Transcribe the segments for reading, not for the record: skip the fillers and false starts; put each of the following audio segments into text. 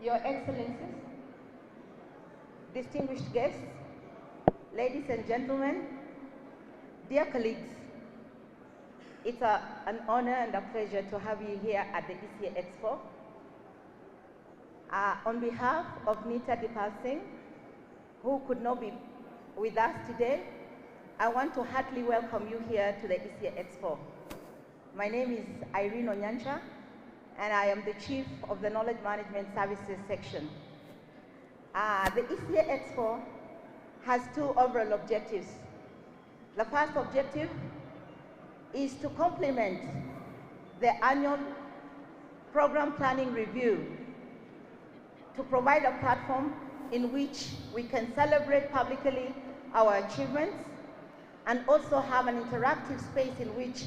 Your Excellencies, distinguished guests, ladies and gentlemen, dear colleagues, it's an honor and a pleasure to have you here at the ECA EXPO. On behalf of Nita Dipal Singh, who could not be with us today, I want to heartily welcome you here to the ECA EXPO. My name is Irene Onyancha, and I am the Chief of the Knowledge Management Services section. The ECA EXPO has two overall objectives. The first objective is to complement the annual program planning review to provide a platform in which we can celebrate publicly our achievements and also have an interactive space in which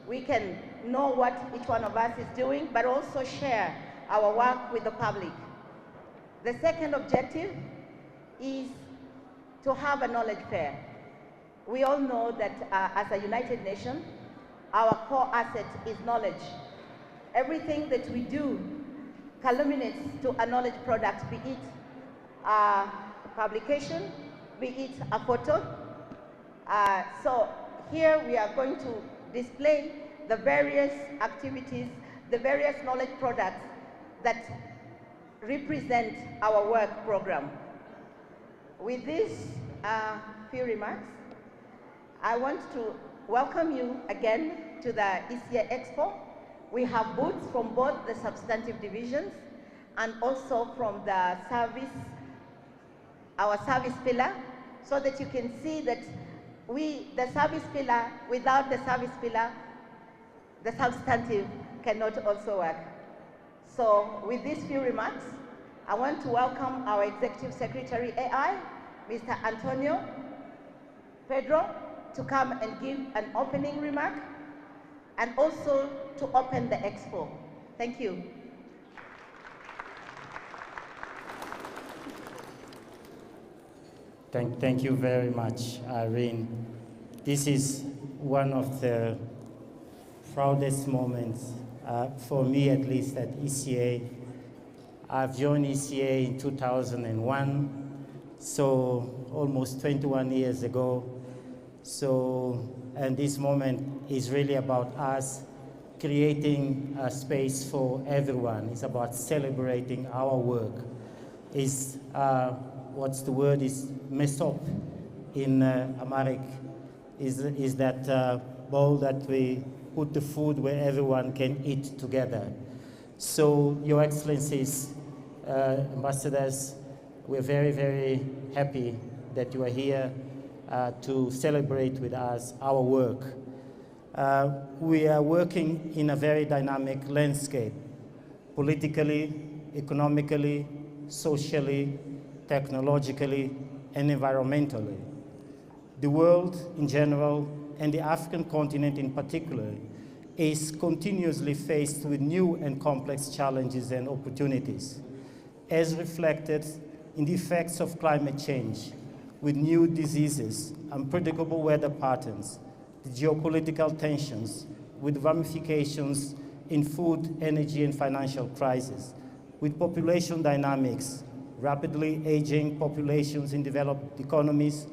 we can know what each one of us is doing, but also share our work with the public. The second objective is to have a knowledge fair. We all know that as a United Nation, our core asset is knowledge. Everything that we do culminates to a knowledge product, be it a publication, be it a photo. So here we are going to display the various activities, the various knowledge products that represent our work program. With these few remarks, I want to welcome you again to the ECA EXPO. We have booths from both the substantive divisions and also from the service, our service pillar, so that you can see that the service pillar, without the service pillar, the substantive cannot also work. So with these few remarks, I want to welcome our Executive Secretary AI, Mr. Antonio Pedro, to come and give an opening remark and also to open the expo. Thank you. Thank you very much, Irene. This is one of the proudest moments, for me at least, at ECA. I've joined ECA in 2001, so almost 21 years ago. And this moment is really about us creating a space for everyone. It's about celebrating our work. It's, what's the word, is mesop in Amharic, is that bowl that we put the food where everyone can eat together. So, Your Excellencies, ambassadors, we're very, very happy that you are here to celebrate with us our work. We are working in a very dynamic landscape, politically, economically, socially, technologically, and environmentally. The world in general, and the African continent in particular, is continuously faced with new and complex challenges and opportunities, as reflected in the effects of climate change, with new diseases, unpredictable weather patterns, the geopolitical tensions, with ramifications in food, energy, and financial crisis, with population dynamics, rapidly aging populations in developed economies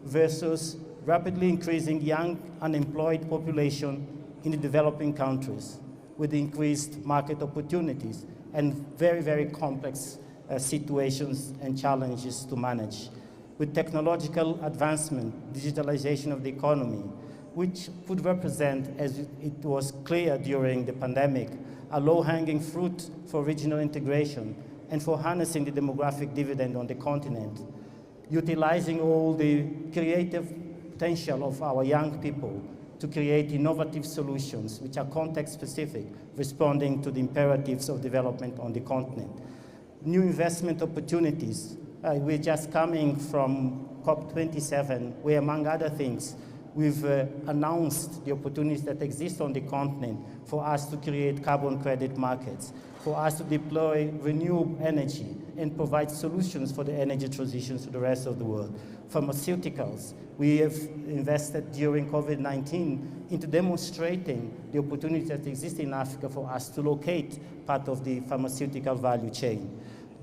versus rapidly increasing young unemployed population in the developing countries, with increased market opportunities and very, very complex situations and challenges to manage, with technological advancement, digitalization of the economy, which could represent, as it was clear during the pandemic, a low-hanging fruit for regional integration and for harnessing the demographic dividend on the continent, utilizing all the creative potential of our young people to create innovative solutions which are context-specific, responding to the imperatives of development on the continent. New investment opportunities. We're just coming from COP27, where, among other things, we've announced the opportunities that exist on the continent for us to create carbon credit markets, for us to deploy renewable energy and provide solutions for the energy transitions to the rest of the world. Pharmaceuticals, we have invested during COVID-19 into demonstrating the opportunities that exist in Africa for us to locate part of the pharmaceutical value chain.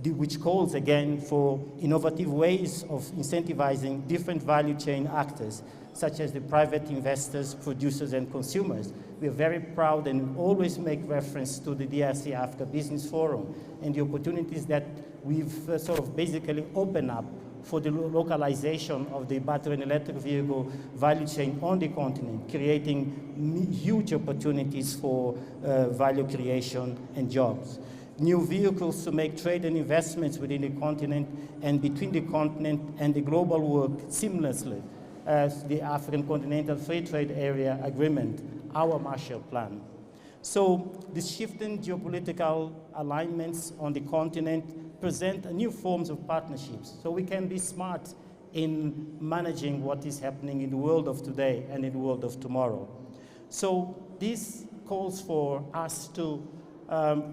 which calls again for innovative ways of incentivizing different value chain actors, such as the private investors, producers, and consumers. We are very proud and always make reference to the DRC Africa Business Forum and the opportunities that we've sort of basically opened up for the localization of the battery and electric vehicle value chain on the continent, creating huge opportunities for value creation and jobs. New vehicles to make trade and investments within the continent and between the continent and the global work seamlessly, as the African Continental Free Trade Area Agreement, our Marshall Plan. So the shifting geopolitical alignments on the continent present new forms of partnerships. So we can be smart in managing what is happening in the world of today and in the world of tomorrow. So this calls for us to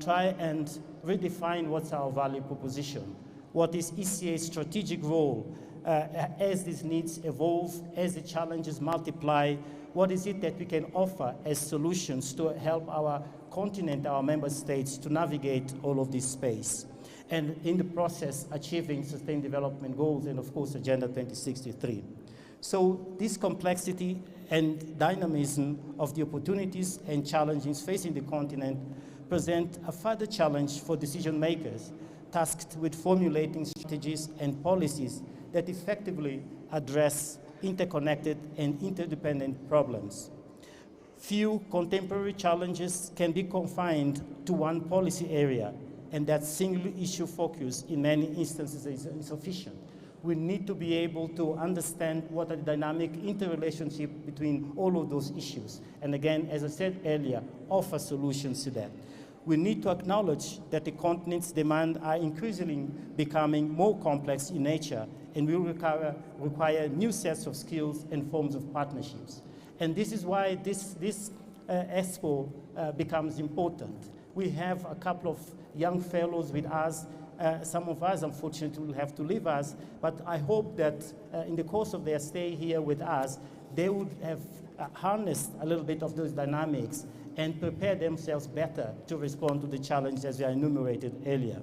try and redefine what's our value proposition. What is ECA's strategic role as these needs evolve, as the challenges multiply? What is it that we can offer as solutions to help our continent, our member states, to navigate all of this space? And in the process, achieving sustained development goals and, of course, Agenda 2063. So this complexity and dynamism of the opportunities and challenges facing the continent present a further challenge for decision makers tasked with formulating strategies and policies that effectively address interconnected and interdependent problems. Few contemporary challenges can be confined to one policy area, and that single issue focus in many instances is insufficient. We need to be able to understand what are the dynamic interrelationship between all of those issues. And again, as I said earlier, offer solutions to that. We need to acknowledge that the continent's demands are increasingly becoming more complex in nature and will require new sets of skills and forms of partnerships. And this is why this Expo becomes important. We have a couple of young fellows with us. Some of us, unfortunately, will have to leave us, but I hope that in the course of their stay here with us, they would have harnessed a little bit of those dynamics and prepare themselves better to respond to the challenges as I enumerated earlier.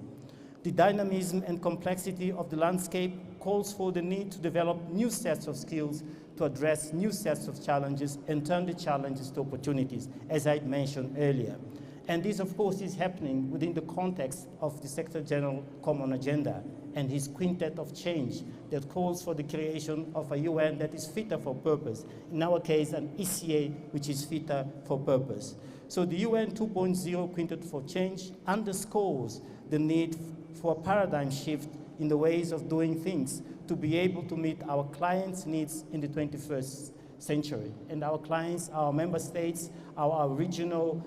The dynamism and complexity of the landscape calls for the need to develop new sets of skills to address new sets of challenges and turn the challenges to opportunities, as I mentioned earlier. And this, of course, is happening within the context of the Secretary General Common Agenda and his quintet of change that calls for the creation of a UN that is fitter for purpose. In our case, an ECA which is fitter for purpose. So the UN 2.0 quintet for change underscores the need for a paradigm shift in the ways of doing things to be able to meet our clients' needs in the 21st century. And our clients, our member states, our regional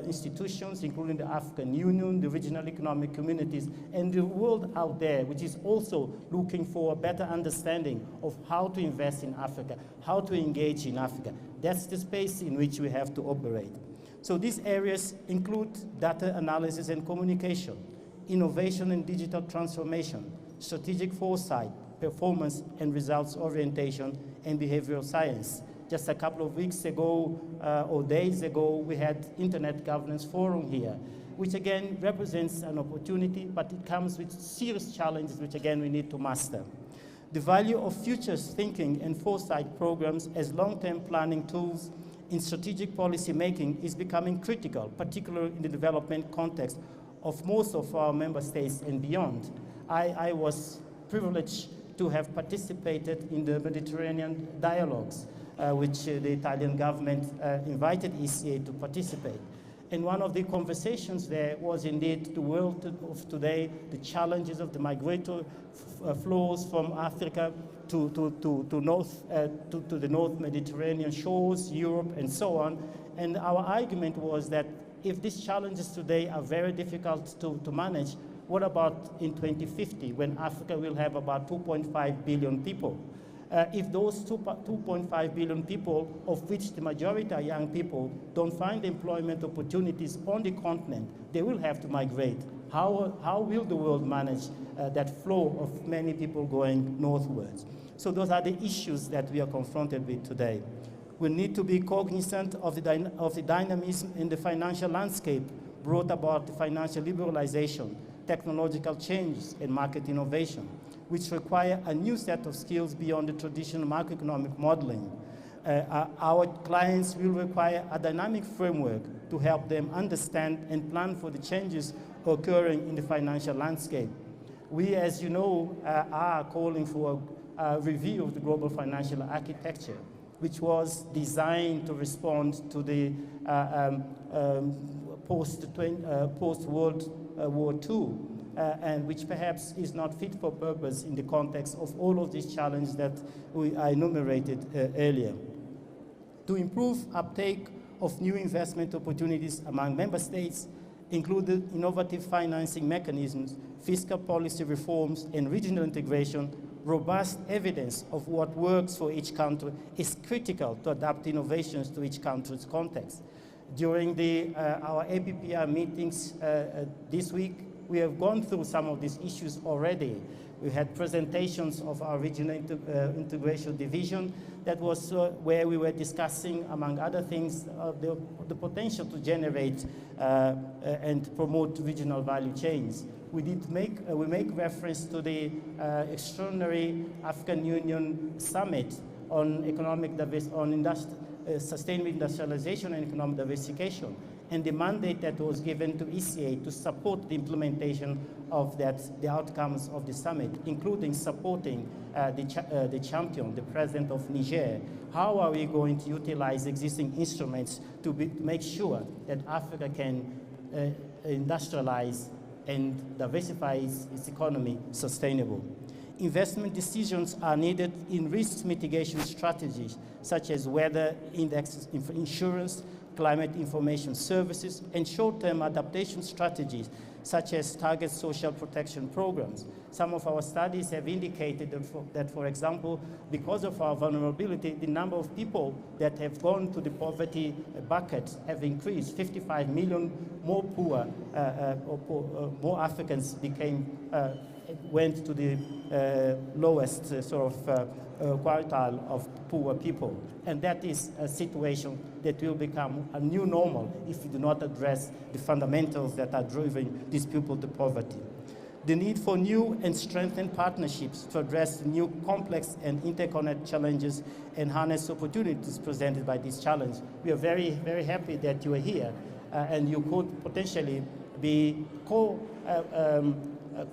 institutions, including the African Union, the regional economic communities, and the world out there, which is also looking for a better understanding of how to invest in Africa, how to engage in Africa. That's the space in which we have to operate. So these areas include data analysis and communication, innovation and digital transformation, strategic foresight, performance and results orientation, and behavioral science. Just a couple of weeks ago or days ago, we had Internet Governance Forum here, which again represents an opportunity, but it comes with serious challenges, which again we need to master. The value of futures thinking and foresight programs as long-term planning tools in strategic policy making is becoming critical, particularly in the development context of most of our member states and beyond. I was privileged to have participated in the Mediterranean dialogues, which the Italian government invited ECA to participate. And one of the conversations there was indeed the world of today, the challenges of the migratory flows from Africa to the North Mediterranean shores, Europe, and so on. And our argument was that if these challenges today are very difficult to manage, what about in 2050, when Africa will have about 2.5 billion people? If those 2.5 billion people, of which the majority are young people, don't find employment opportunities on the continent, they will have to migrate. How will the world manage that flow of many people going northwards? So those are the issues that we are confronted with today. We need to be cognizant of the dynamism in the financial landscape, brought about the financial liberalization, technological changes, and market innovation, which require a new set of skills beyond the traditional macroeconomic modeling. Our clients will require a dynamic framework to help them understand and plan for the changes occurring in the financial landscape. We, as you know, are calling for a review of the global financial architecture, which was designed to respond to the post-World War II, and which perhaps is not fit for purpose in the context of all of these challenges that I enumerated earlier. To improve uptake of new investment opportunities among member states, included innovative financing mechanisms, fiscal policy reforms, and regional integration, robust evidence of what works for each country is critical to adapt innovations to each country's context. During our APPR meetings this week, we have gone through some of these issues already. We had presentations of our regional integration division that was where we were discussing, among other things, the potential to generate and promote regional value chains. We make reference to the extraordinary African Union Summit on sustainable industrialization and economic diversification, and the mandate that was given to ECA to support the implementation of the outcomes of the summit, including supporting the champion, the president of Niger. How are we going to utilize existing instruments to make sure that Africa can industrialize and diversify its economy sustainable? Investment decisions are needed in risk mitigation strategies, such as weather index insurance, climate information services, and short-term adaptation strategies, such as target social protection programs. Some of our studies have indicated that, for example, because of our vulnerability, the number of people that have gone to the poverty bucket have increased. 55 million more more Africans went to the lowest quartile of poor people. And that is a situation that will become a new normal if we do not address the fundamentals that are driving these people to poverty. The need for new and strengthened partnerships to address new complex and interconnected challenges and harness opportunities presented by this challenge. We are very, very happy that you are here, and you could potentially be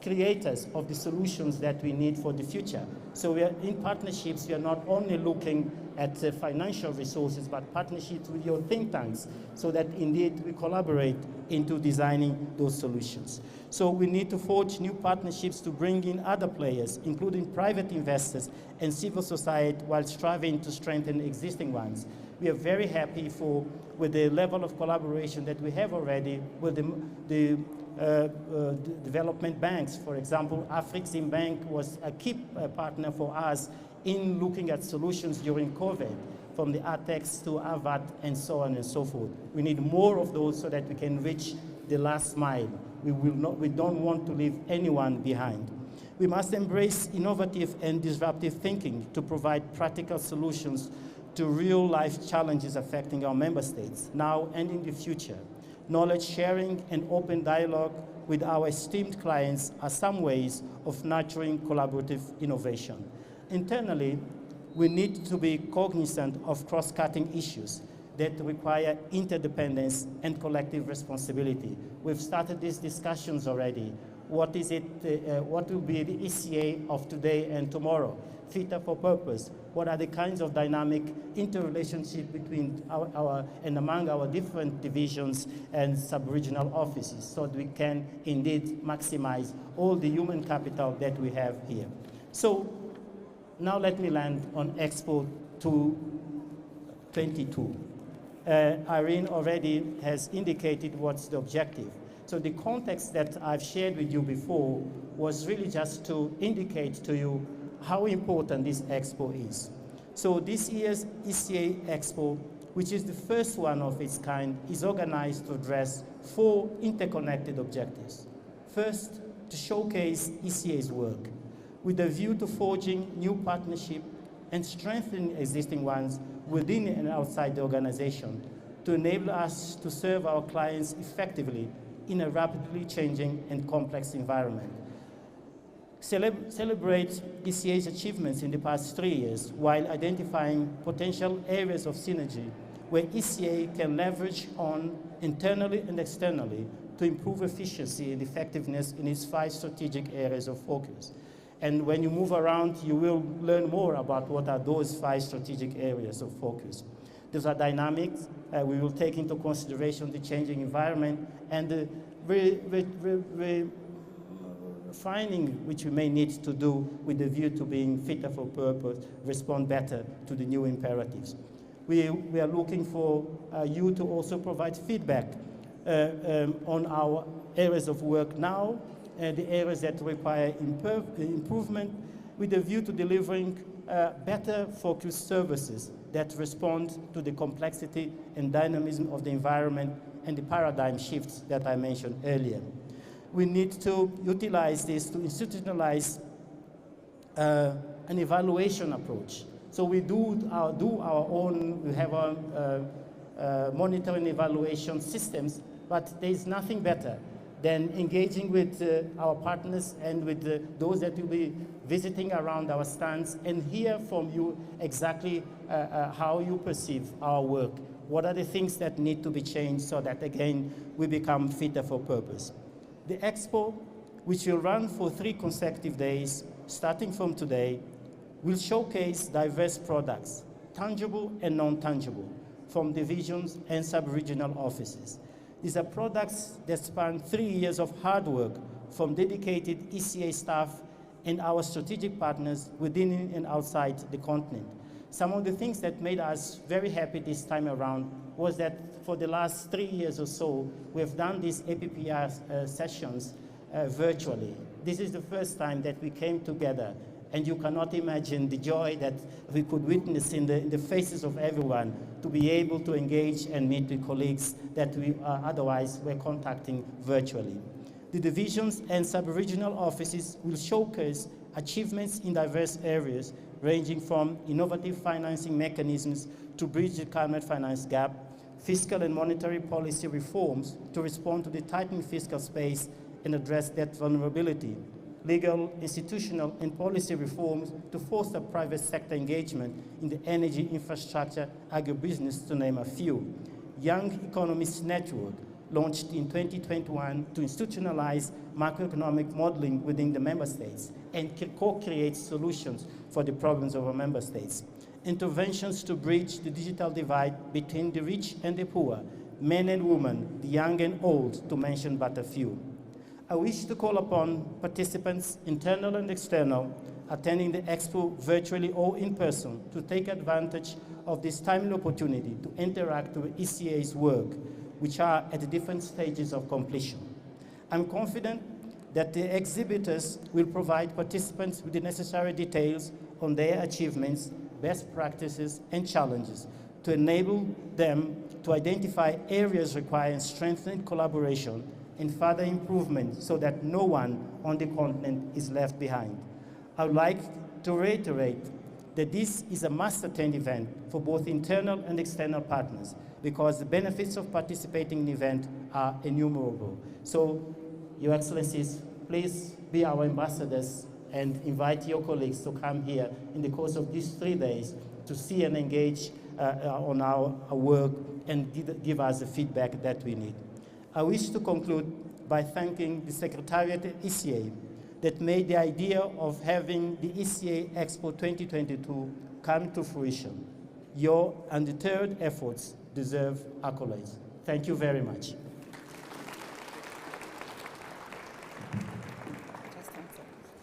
creators of the solutions that we need for the future. So we are in partnerships. We are not only looking at financial resources, but partnerships with your think tanks, so that indeed we collaborate into designing those solutions. So we need to forge new partnerships to bring in other players, including private investors and civil society, while striving to strengthen existing ones. We are very happy with the level of collaboration that we have already with the development banks. For example, Afrexim Bank was a key partner for us in looking at solutions during COVID, from the ATEX to AVAT and so on and so forth. We need more of those so that we can reach the last mile. We don't want to leave anyone behind. We must embrace innovative and disruptive thinking to provide practical solutions to real-life challenges affecting our member states, now and in the future. Knowledge sharing and open dialogue with our esteemed clients are some ways of nurturing collaborative innovation. Internally, we need to be cognizant of cross-cutting issues that require interdependence and collective responsibility. We've started these discussions already. What will be the ECA of today and tomorrow? Fitter for purpose. What are the kinds of dynamic interrelationship between and among our different divisions and sub-regional offices, so that we can indeed maximize all the human capital that we have here. So now let me land on Expo 2022. Irene already has indicated what's the objective. So the context that I've shared with you before was really just to indicate to you how important this Expo is. So this year's ECA EXPO, which is the first one of its kind, is organized to address 4 interconnected objectives. First, to showcase ECA's work, with a view to forging new partnerships and strengthening existing ones within and outside the organization, to enable us to serve our clients effectively in a rapidly changing and complex environment. Celebrate ECA's achievements in the past 3 years while identifying potential areas of synergy where ECA can leverage on internally and externally to improve efficiency and effectiveness in its 5 strategic areas of focus. And when you move around, you will learn more about what are those 5 strategic areas of focus. Those are dynamics. We will take into consideration the changing environment and the refining which we may need to do with the view to being fitter for purpose, respond better to the new imperatives. We are looking for you to also provide feedback on our areas of work now and the areas that require improvement with a view to delivering better focused services that respond to the complexity and dynamism of the environment and the paradigm shifts that I mentioned earlier. We need to utilize this to institutionalize an evaluation approach. So we do our own, we have our monitoring evaluation systems, but there is nothing better than engaging with our partners and with those that will be visiting around our stands and hear from you exactly how you perceive our work. What are the things that need to be changed so that, again, we become fitter for purpose? The Expo, which will run for 3 consecutive days, starting from today, will showcase diverse products, tangible and non-tangible, from divisions and sub-regional offices. These are products that span 3 years of hard work from dedicated ECA staff and our strategic partners within and outside the continent. Some of the things that made us very happy this time around was that for the last 3 years or so, we've done these APPR sessions virtually. This is the first time that we came together, and you cannot imagine the joy that we could witness in the faces of everyone to be able to engage and meet with colleagues that we otherwise were contacting virtually. The divisions and sub-regional offices will showcase achievements in diverse areas, ranging from innovative financing mechanisms to bridge the climate finance gap, fiscal and monetary policy reforms to respond to the tightening fiscal space and address debt vulnerability, legal, institutional, and policy reforms to foster private sector engagement in the energy infrastructure, agribusiness, to name a few. Young Economists Network, launched in 2021 to institutionalize macroeconomic modeling within the member states and co-create solutions for the problems of our member states. Interventions to bridge the digital divide between the rich and the poor, men and women, the young and old, to mention but a few. I wish to call upon participants, internal and external, attending the Expo virtually or in person, to take advantage of this timely opportunity to interact with ECA's work, which are at different stages of completion. I'm confident that the exhibitors will provide participants with the necessary details on their achievements, best practices, and challenges to enable them to identify areas requiring strengthened collaboration and further improvement so that no one on the continent is left behind. I would like to reiterate that this is a must-attend event for both internal and external partners, because the benefits of participating in the event are innumerable. So, Your Excellencies, please be our ambassadors and invite your colleagues to come here in the course of these 3 days to see and engage on our work and give us the feedback that we need. I wish to conclude by thanking the Secretariat at ECA that made the idea of having the ECA Expo 2022 come to fruition. Your undeterred efforts deserve accolades. Thank you very much.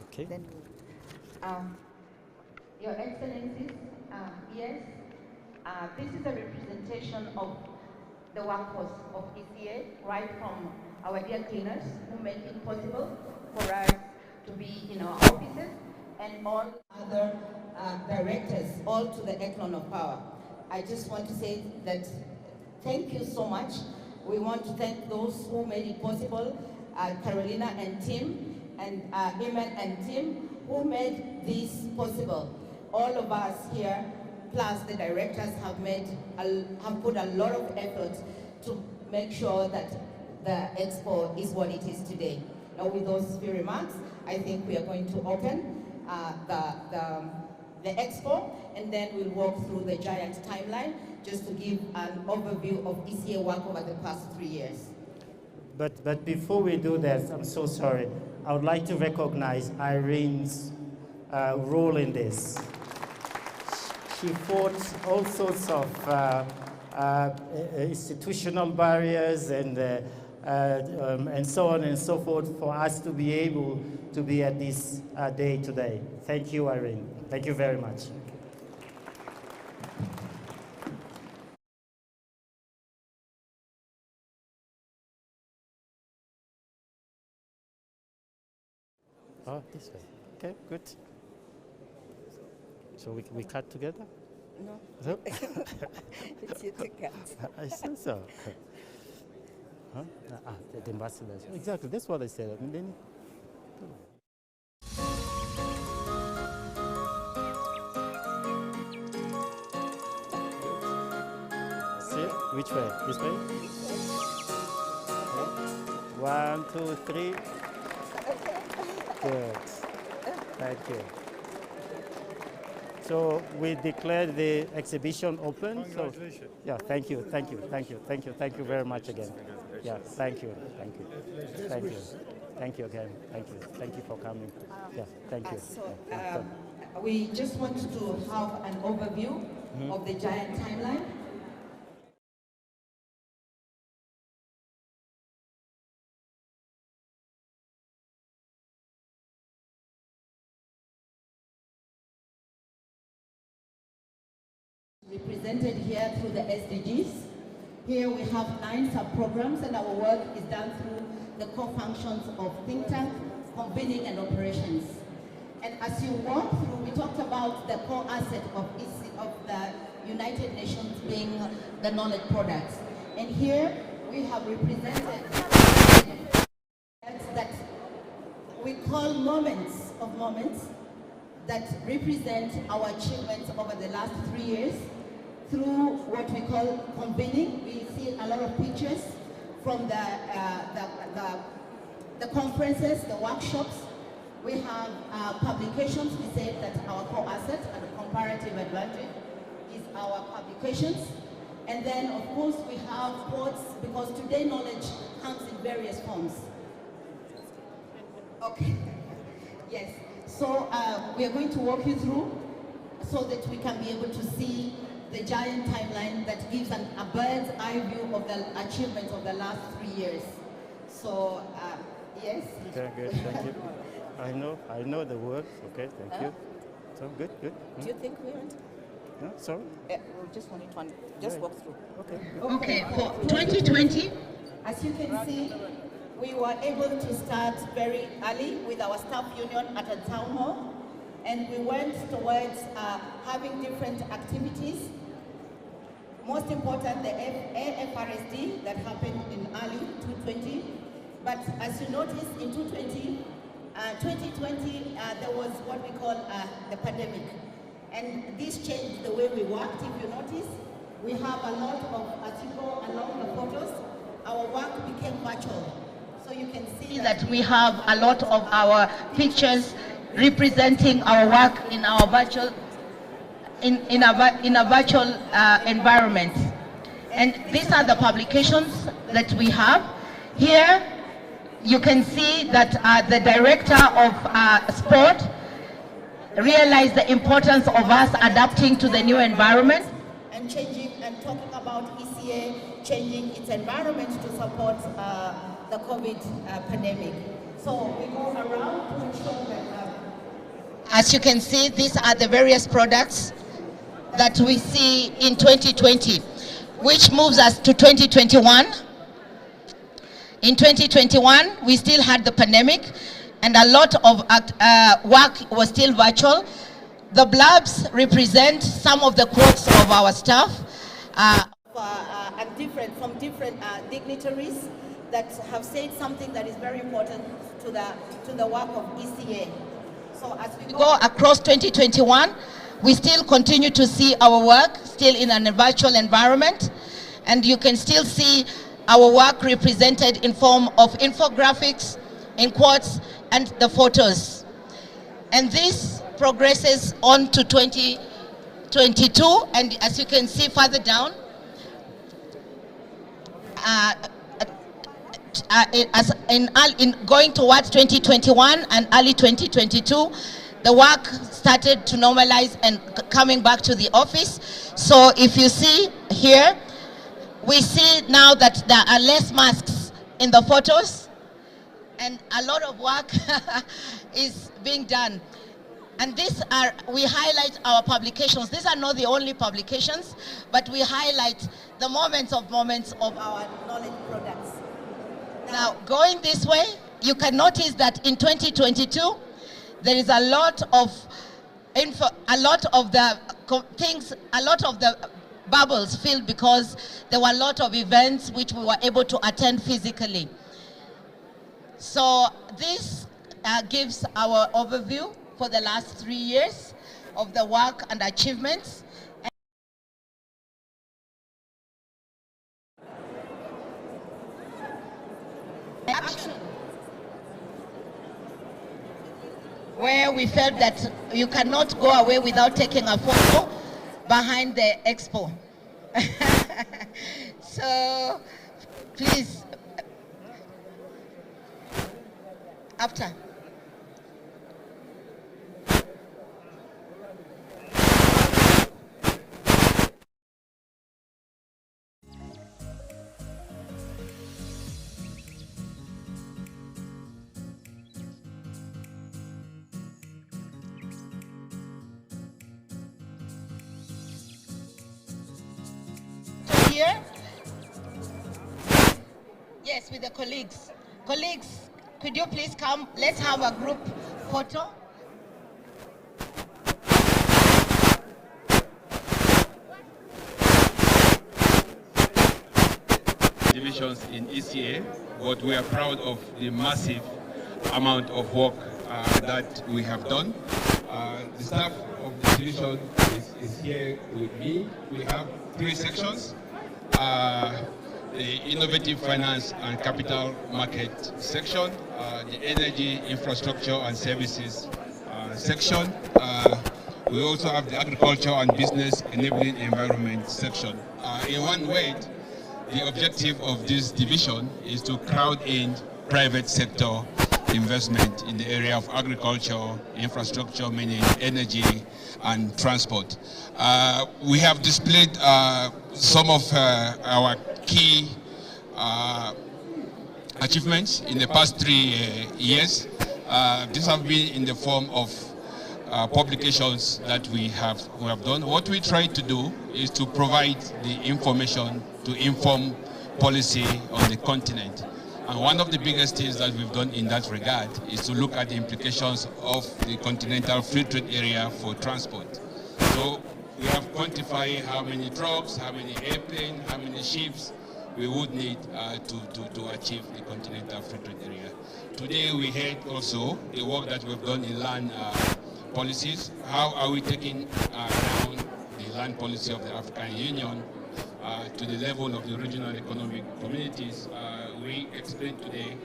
Okay. Then, Your Excellencies, yes, this is a representation of the workforce of ECA, right from our dear cleaners who make it possible for us to be in our offices, and all other directors, all to the echelon of power. I just want to say that thank you so much. We want to thank those who made it possible, Carolina and Tim, and Eman and Tim, who made this possible. All of us here plus the directors have put a lot of effort to make sure that the expo is what it is today. Now, with those few remarks, I think we are going to open the expo, and then we'll walk through the giant timeline just to give an overview of ECA work over the past 3 years. But before we do that, I'm so sorry. I would like to recognize Irene's role in this. She fought all sorts of institutional barriers and so on and so forth for us to be able to be at this day today. Thank you, Irene. Thank you very much. Oh, this way. Okay, good. So we cut together? No. So? It's you to cut. I said so. Huh? The ambassadors. Exactly, that's what I said. And then, see? Which way? This way? Okay. 1, 2, 3. Good. Thank you. So we declare the exhibition open. So, yeah, thank you very much again. Yeah, thank you for coming. Yeah, thank you. We just want to have an overview of the giant timeline. Represented here through the SDGs. Here we have 9 sub-programs, and our work is done through the core functions of think tank, convening, and operations. And as you walk through, we talked about the core asset of the United Nations being the knowledge products. And here we have represented that we call moments that represent our achievements over the last 3 years through what we call convening. We see a lot of pictures from the conferences, the workshops. We have publications. We said that our core asset and comparative advantage is our publications. And then, of course, we have quotes, because today knowledge comes in various forms. Okay. Yes. So we are going to walk you through so that we can be able to see the giant timeline that gives a bird's eye view of the achievements of the last 3 years. So, yes. Okay, good, thank you. I know the words. Okay, thank you. So good. Do you think we went? No, sorry? We just wanted to just walk through. Okay. Okay, for 2020, as you can see, we were able to start very early with our staff union at a town hall, and we went towards having different activities. Most important, the AFRSD that happened in early 2020. But as you notice, in 2020, there was what we call the pandemic. And this changed the way we worked. If you notice, we have a lot of, as you go along the photos, our work became virtual. So you can see that we have a lot of our pictures representing our work in our virtual, in a virtual environment. And these are the publications that we have. Here you can see that the director of sport realized the importance of us adapting to the new environment and changing and talking about ECA changing its environment to support the COVID pandemic. So we go around to ensure that as you can see, these are the various products that we see in 2020, which moves us to 2021. In 2021, we still had the pandemic, and a lot of work was still virtual. The blurbs represent some of the quotes of our staff from different dignitaries that have said something that is very important to the work of ECA. So as we go across 2021, We still continue to see our work still in a virtual environment, and you can still see our work represented in form of infographics, in quotes, and the photos. And this progresses on to 2022, and as you can see further down, in going towards 2021 and early 2022, the work started to normalize and coming back to the office. So if you see here, we see now that there are less masks in the photos, and a lot of work is being done. And we highlight our publications. These are not the only publications, but we highlight the moments of our knowledge products. Now, going this way, you can notice that in 2022, there is a lot of the bubbles filled because there were a lot of events which we were able to attend physically. So this gives our overview for the last 3 years of the work and achievements. Where we felt that you cannot go away without taking a photo behind the expo. So please, after. Here? Yes, with the colleagues. Colleagues, could you please come? Let's have a group photo. Divisions in ECA, but we are proud of the massive amount of work that we have done. The staff of the division is here with me. We have 3 sections. The Innovative Finance and Capital Market section, the Energy, Infrastructure and Services section. We also have the Agriculture and Business Enabling Environment section. In one word, the objective of this division is to crowd in private sector investment in the area of agriculture, infrastructure, meaning energy and transport. We have displayed some of our key achievements in the past 3 years. These have been in the form of publications that we have done. What we try to do is to provide the information to inform policy on the continent. And one of the biggest things that we've done in that regard is to look at the implications of the continental free trade area for transport. So we have quantified how many trucks, how many airplanes, how many ships we would need to achieve the continental free trade area. Today we heard also the work that we've done in land policies. How are we taking down the land policy of the African Union to the level of the regional economic communities? We explained today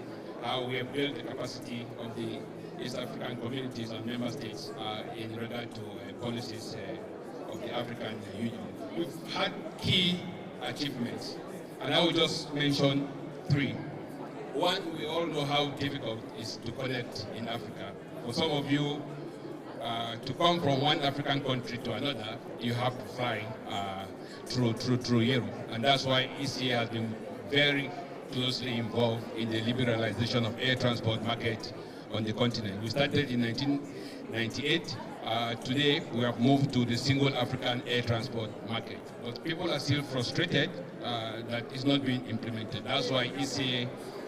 how we have built the capacity of the East African communities and member states in regard to policies of the African Union. We've had key achievements, and I will just mention 3. One, we all know how difficult it is to connect in Africa. For some of you, to come from one African country to another, you have to fly through Europe. And that's why ECA has been very closely involved in the liberalization of air transport market on the continent. We started in 1998. Today, we have moved to the single African air transport market. But people are still frustrated that it's not being implemented. That's why ECA,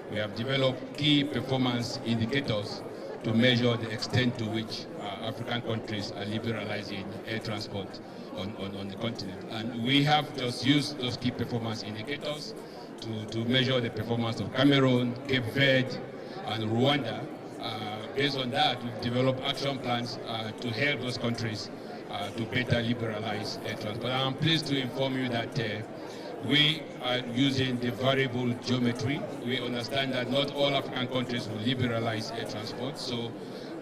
we have developed key performance indicators to measure the extent to which African countries are liberalizing air transport on the continent. And we have just used those key performance indicators to measure the performance of Cameroon, Cape Verde, and Rwanda. Based on that, we've developed action plans to help those countries to better liberalize air transport. I'm pleased to inform you that we are using the variable geometry. We understand that not all African countries will liberalize air transport, so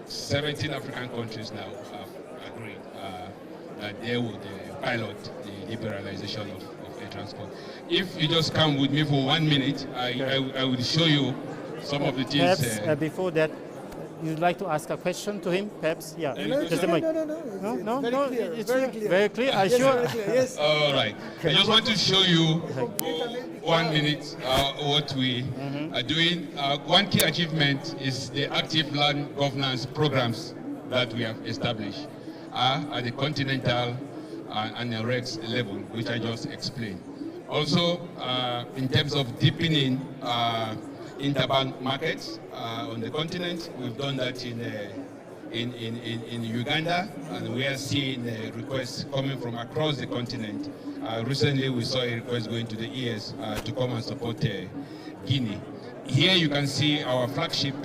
17 African countries now have agreed that they would pilot the liberalization of air transport. If you just come with me for 1 minute, I will show you some of the things. Perhaps before that, you'd like to ask a question to him, perhaps? Yeah. No, Just a mic. No, it's very clear. Very clear. Are you Yes, sure? very clear, yes. All right. I just want to show you 1 minute what we are doing. One key achievement is the active land governance programs that we have established at the continental and the REX level, which I just explained. Also, in terms of deepening interbank markets on the continent, we've done that in Uganda, and we are seeing requests coming from across the continent. Recently, we saw a request going to the ES to come and support Guinea. Here you can see our flagship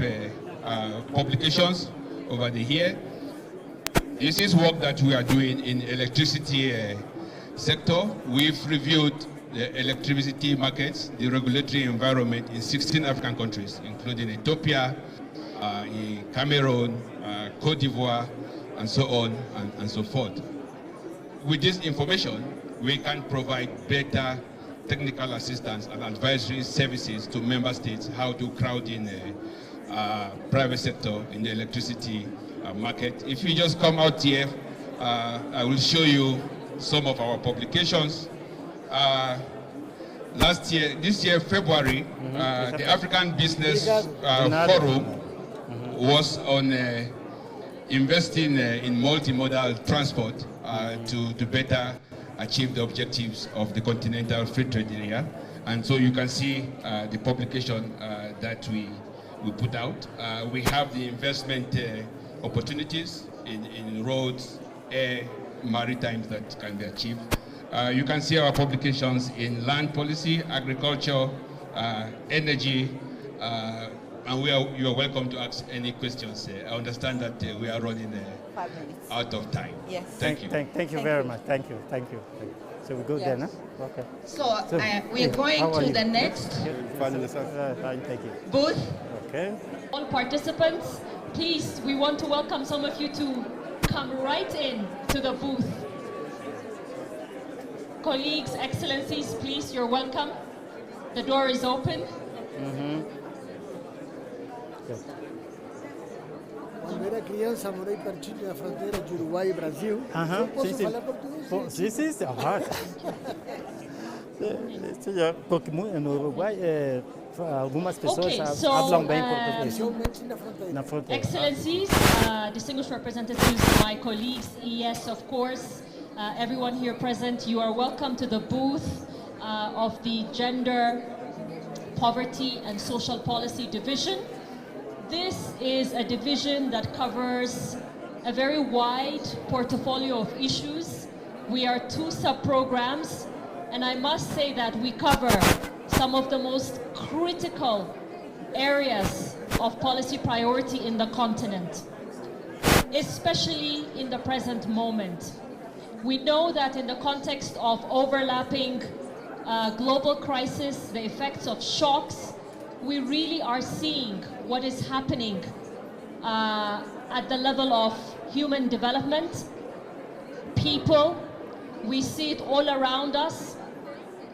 publications over the here. This is work that we are doing in electricity sector. We've reviewed the electricity markets, the regulatory environment in 16 African countries, including Ethiopia, in Cameroon, Cote d'Ivoire, and so on and so forth. With this information, we can provide better technical assistance and advisory services to member states how to crowd in private sector in the electricity market. If you just come out here, I will show you some of our publications. This year, February, the African Business Forum was on investing in multimodal transport to better achieve the objectives of the continental free trade area. And so you can see the publication that we put out. We have the investment opportunities in roads, air, maritime that can be achieved. You can see our publications in land policy, agriculture, energy, and you are welcome to ask any questions. I understand that we are running 5 minutes. out of time. Yes. Thank you. Thank you very much. Thank you. So we go there, no? Okay. So we're going how are to you? the next Fine, thank you. booth. Okay. All participants, please, we want to welcome some of you to come right in to the booth. Colleagues, excellencies, please, you're welcome. The door is open. Quando era criança, morei pertinho da fronteira de Uruguai e Brasil. Eu posso falar português? Sim. Sim, porque no Uruguai algumas pessoas Okay, so, falam bem português. Especialmente na fronteira. Na fronteira. Excellencies, distinguished representatives, my colleagues, ES, of course, everyone here present, you are welcome to the booth of the Gender, Poverty and Social Policy Division. This is a division that covers a very wide portfolio of issues. We are 2 sub-programs, and I must say that we cover some of the most critical areas of policy priority in the continent, especially in the present moment. We know that in the context of overlapping global crisis, the effects of shocks, we really are seeing what is happening at the level of human development, people. We see it all around us,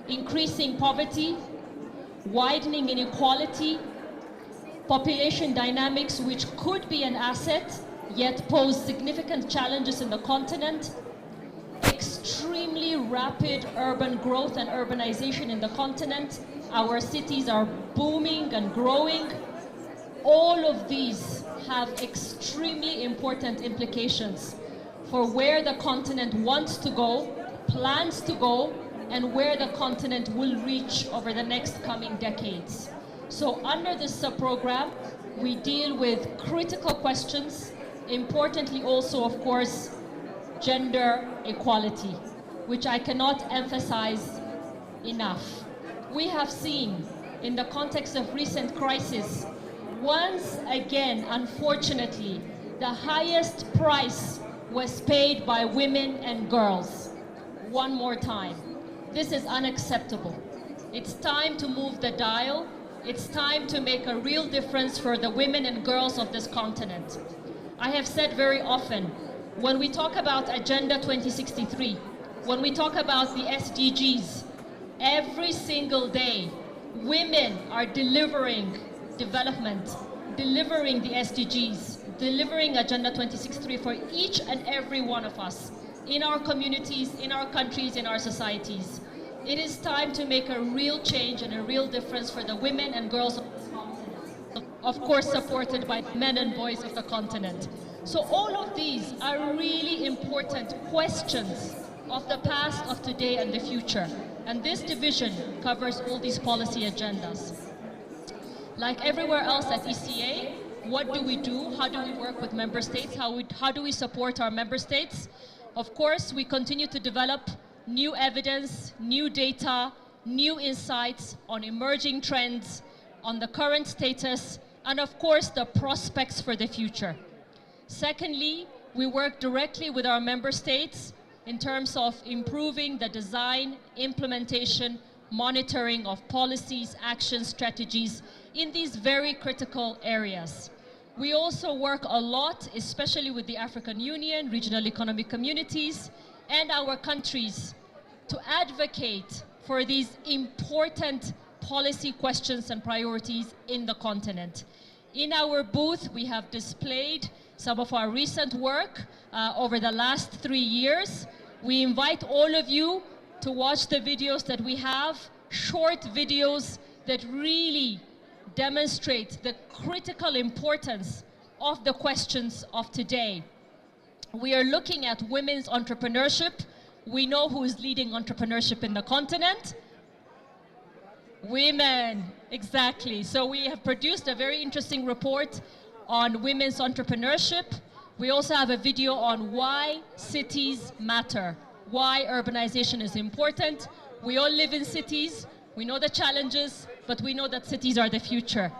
increasing poverty, widening inequality, population dynamics which could be an asset, yet pose significant challenges in the continent, extremely rapid urban growth and urbanization in the continent. Our cities are booming and growing. All of these have extremely important implications for where the continent wants to go, plans to go, and where the continent will reach over the next coming decades. So under this sub-program, we deal with critical questions, importantly also, of course, gender equality, which I cannot emphasize enough. We have seen in the context of recent crisis, once again, unfortunately, the highest price was paid by women and girls. One more time. This is unacceptable. It's time to move the dial. It's time to make a real difference for the women and girls of this continent. I have said very often, when we talk about Agenda 2063, when we talk about the SDGs, every single day, women are delivering development, delivering the SDGs, delivering Agenda 2063 for each and every one of us, in our communities, in our countries, in our societies. It is time to make a real change and a real difference for the women and girls of this continent, of course supported by men and boys of the continent. So all of these are really important questions of the past, of today, and the future. And this division covers all these policy agendas. Like everywhere else at ECA, what do we do? How do we work with member states? How do we support our member states? Of course, we continue to develop new evidence, new data, new insights on emerging trends, on the current status, and of course, the prospects for the future. Secondly, we work directly with our member states in terms of improving the design, implementation, monitoring of policies, actions, strategies in these very critical areas. We also work a lot, especially with the African Union, regional economic communities, and our countries to advocate for these important policy questions and priorities in the continent. In our booth, we have displayed some of our recent work over the last 3 years. We invite all of you to watch the videos that we have, short videos that really demonstrate the critical importance of the questions of today. We are looking at women's entrepreneurship. We know who is leading entrepreneurship in the continent. Women, exactly. So we have produced a very interesting report on women's entrepreneurship. We also have a video on why cities matter, why urbanization is important. We all live in cities. We know the challenges, but we know that cities are the future.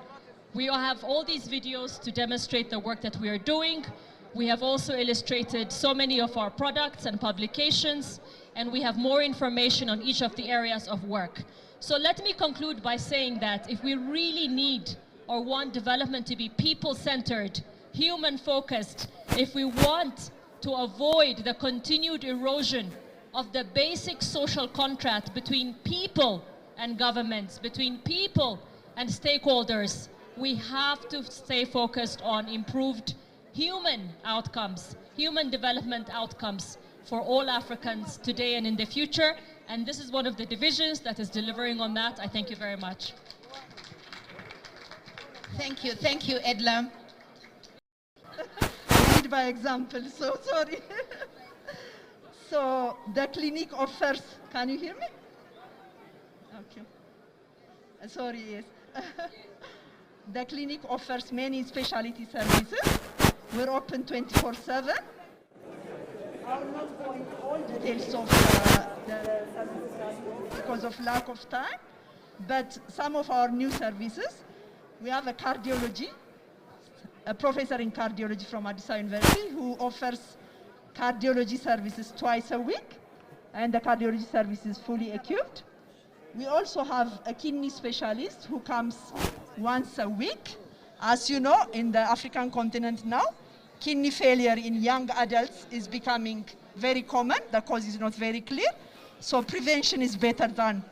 We have all these videos to demonstrate the work that we are doing. We have also illustrated so many of our products and publications, and we have more information on each of the areas of work. So let me conclude by saying that if we really need or want development to be people-centered, human-focused, if we want to avoid the continued erosion of the basic social contract between people and governments, between people and stakeholders, we have to stay focused on improved human outcomes, human development outcomes for all Africans today and in the future. And this is one of the divisions that is delivering on that. I thank you very much. Thank you, Edla. Lead by example, so sorry. So the clinic offers, can you hear me? Okay. Sorry, yes. The clinic offers many specialty services. We're open 24/7. I'll not go into all details of the services because of lack of time, but some of our new services, we have a cardiology, a professor in cardiology from Addis Ababa University who offers cardiology services twice a week, and the cardiology service is fully equipped. We also have a kidney specialist who comes once a week. As you know, in the African continent now, kidney failure in young adults is becoming very common. The cause is not very clear. So prevention is better than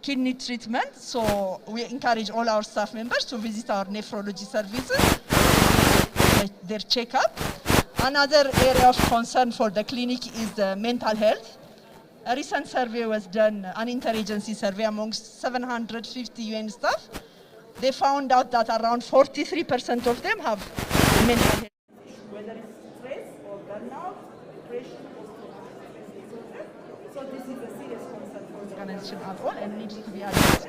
kidney treatment. So we encourage all our staff members to visit our nephrology services, their checkup. Another area of concern for the clinic is the mental health. A recent survey was done, an interagency survey amongst 750 UN staff. They found out that around 43% of them have mental health, whether it's stress or burnout, depression, or disorder. So this is a serious concern for the organization at all and needs to be addressed.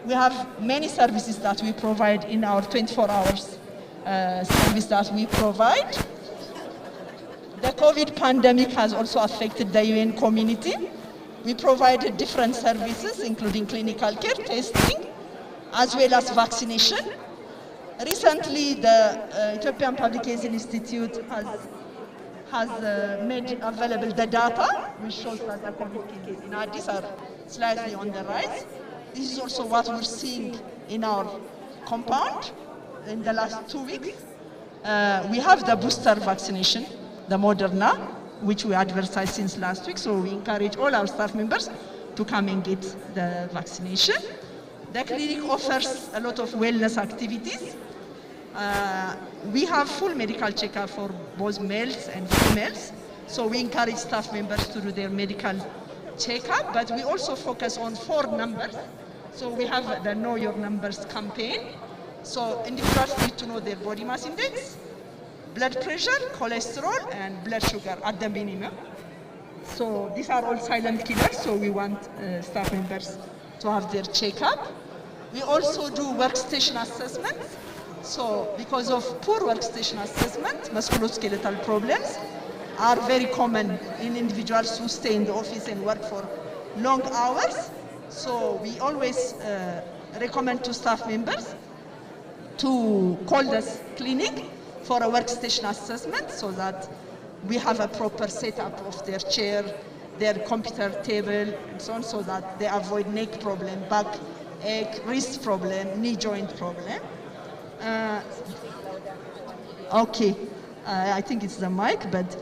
We have many services that we provide in our 24 hours service that we provide. The COVID pandemic has also affected the UN community. We provided different services, including clinical care, testing, as well as vaccination. Recently, the Ethiopian Public Health Institute has made available the data, which shows that the COVID cases in Addis are slightly on the rise. This is also what we're seeing in our compound in the last 2 weeks. We have the booster vaccination, the Moderna, which we advertised since last week, so we encourage all our staff members to come and get the vaccination. The clinic offers a lot of wellness activities. We have full medical checkup for both males and females, so we encourage staff members to do their medical checkup, but we also focus on 4 numbers. So we have the Know Your Numbers campaign. So individuals need to know their body mass index, blood pressure, cholesterol, and blood sugar at the minimum. So these are all silent killers, so we want staff members to have their checkup. We also do workstation assessments. So because of poor workstation assessment, musculoskeletal problems are very common in individuals who stay in the office and work for long hours. So we always recommend to staff members to call the clinic for a workstation assessment so that we have a proper setup of their chair, their computer table, and so on, so that they avoid neck problem, back ache, wrist problem, knee joint problem. I think it's the mic, but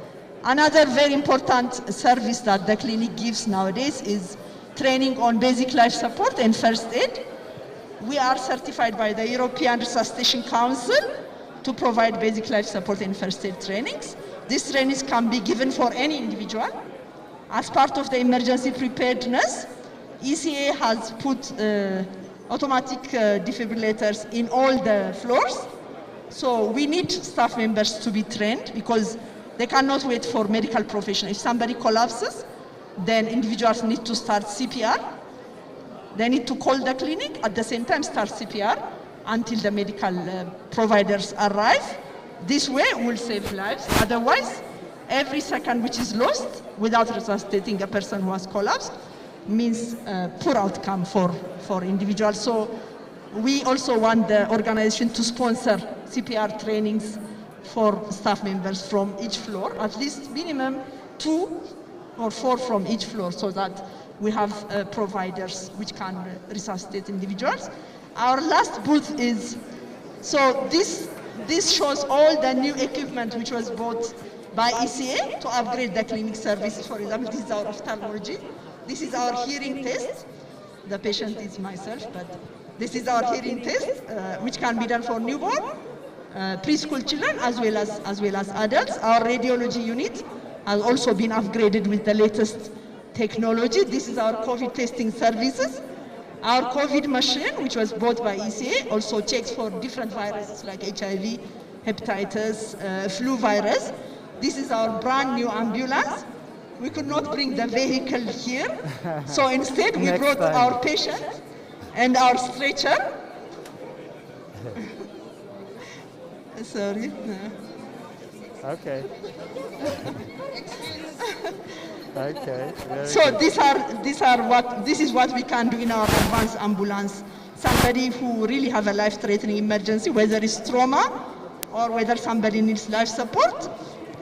another very important service that the clinic gives nowadays is training on basic life support and first aid. We are certified by the European Resuscitation Council to provide basic life support and first aid trainings. These trainings can be given for any individual. As part of the emergency preparedness, ECA has put automatic defibrillators in all the floors. So we need staff members to be trained because they cannot wait for medical professionals. If somebody collapses, then individuals need to start CPR. They need to call the clinic, at the same time start CPR until the medical providers arrive. This way will save lives. Otherwise, every second which is lost without resuscitating a person who has collapsed means poor outcome for individuals. So we also want the organization to sponsor CPR trainings for staff members from each floor, at least minimum 2 or 4 from each floor, so that we have providers which can resuscitate individuals. Our last booth is, so this shows all the new equipment which was bought by ECA to upgrade the clinic services. For example, this is our ophthalmology. This is our hearing test. The patient is myself, but this is our hearing test, which can be done for newborn, preschool children, as well as adults. Our radiology unit has also been upgraded with the latest technology. This is our COVID testing services. Our COVID machine, which was bought by ECA, also checks for different viruses like HIV, hepatitis, flu virus. This is our brand new ambulance. We could not bring the vehicle here, so instead we brought our patient and our stretcher. Sorry. Okay. Okay. So this is what we can do in our advanced ambulance. Somebody who really have a life-threatening emergency, whether it's trauma or whether somebody needs life support,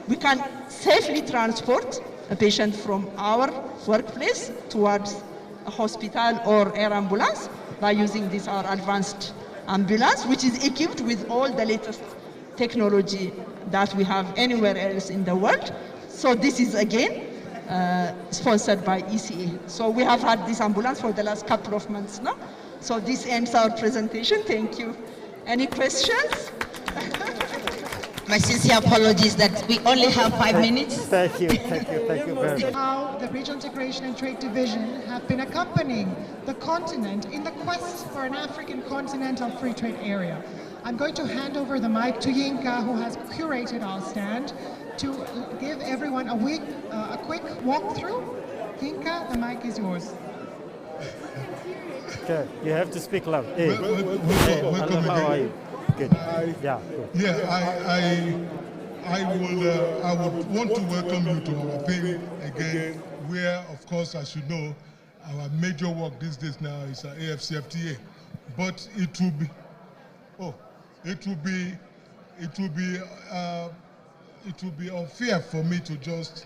we can safely transport a patient from our workplace towards a hospital or air ambulance by using this our advanced ambulance, which is equipped with all the latest technology that we have anywhere else in the world. So this is again sponsored by ECA. So we have had this ambulance for the last couple of months now. So this ends our presentation. Thank you. Any questions? My sincere apologies that we only have 5 minutes. Thank you very much. How the Regional Integration and Trade Division have been accompanying the continent in the quest for an African continental free trade area. I'm going to hand over the mic to Yinka, who has curated our stand, to give everyone a quick walkthrough. Yinka, the mic is yours. Okay, you have to speak loud. Hey, welcome how are you? Good. I would want to welcome you to our panel again, where, of course, as you know, our major work these days now is AFCFTA. But it will be it would be unfair for me to just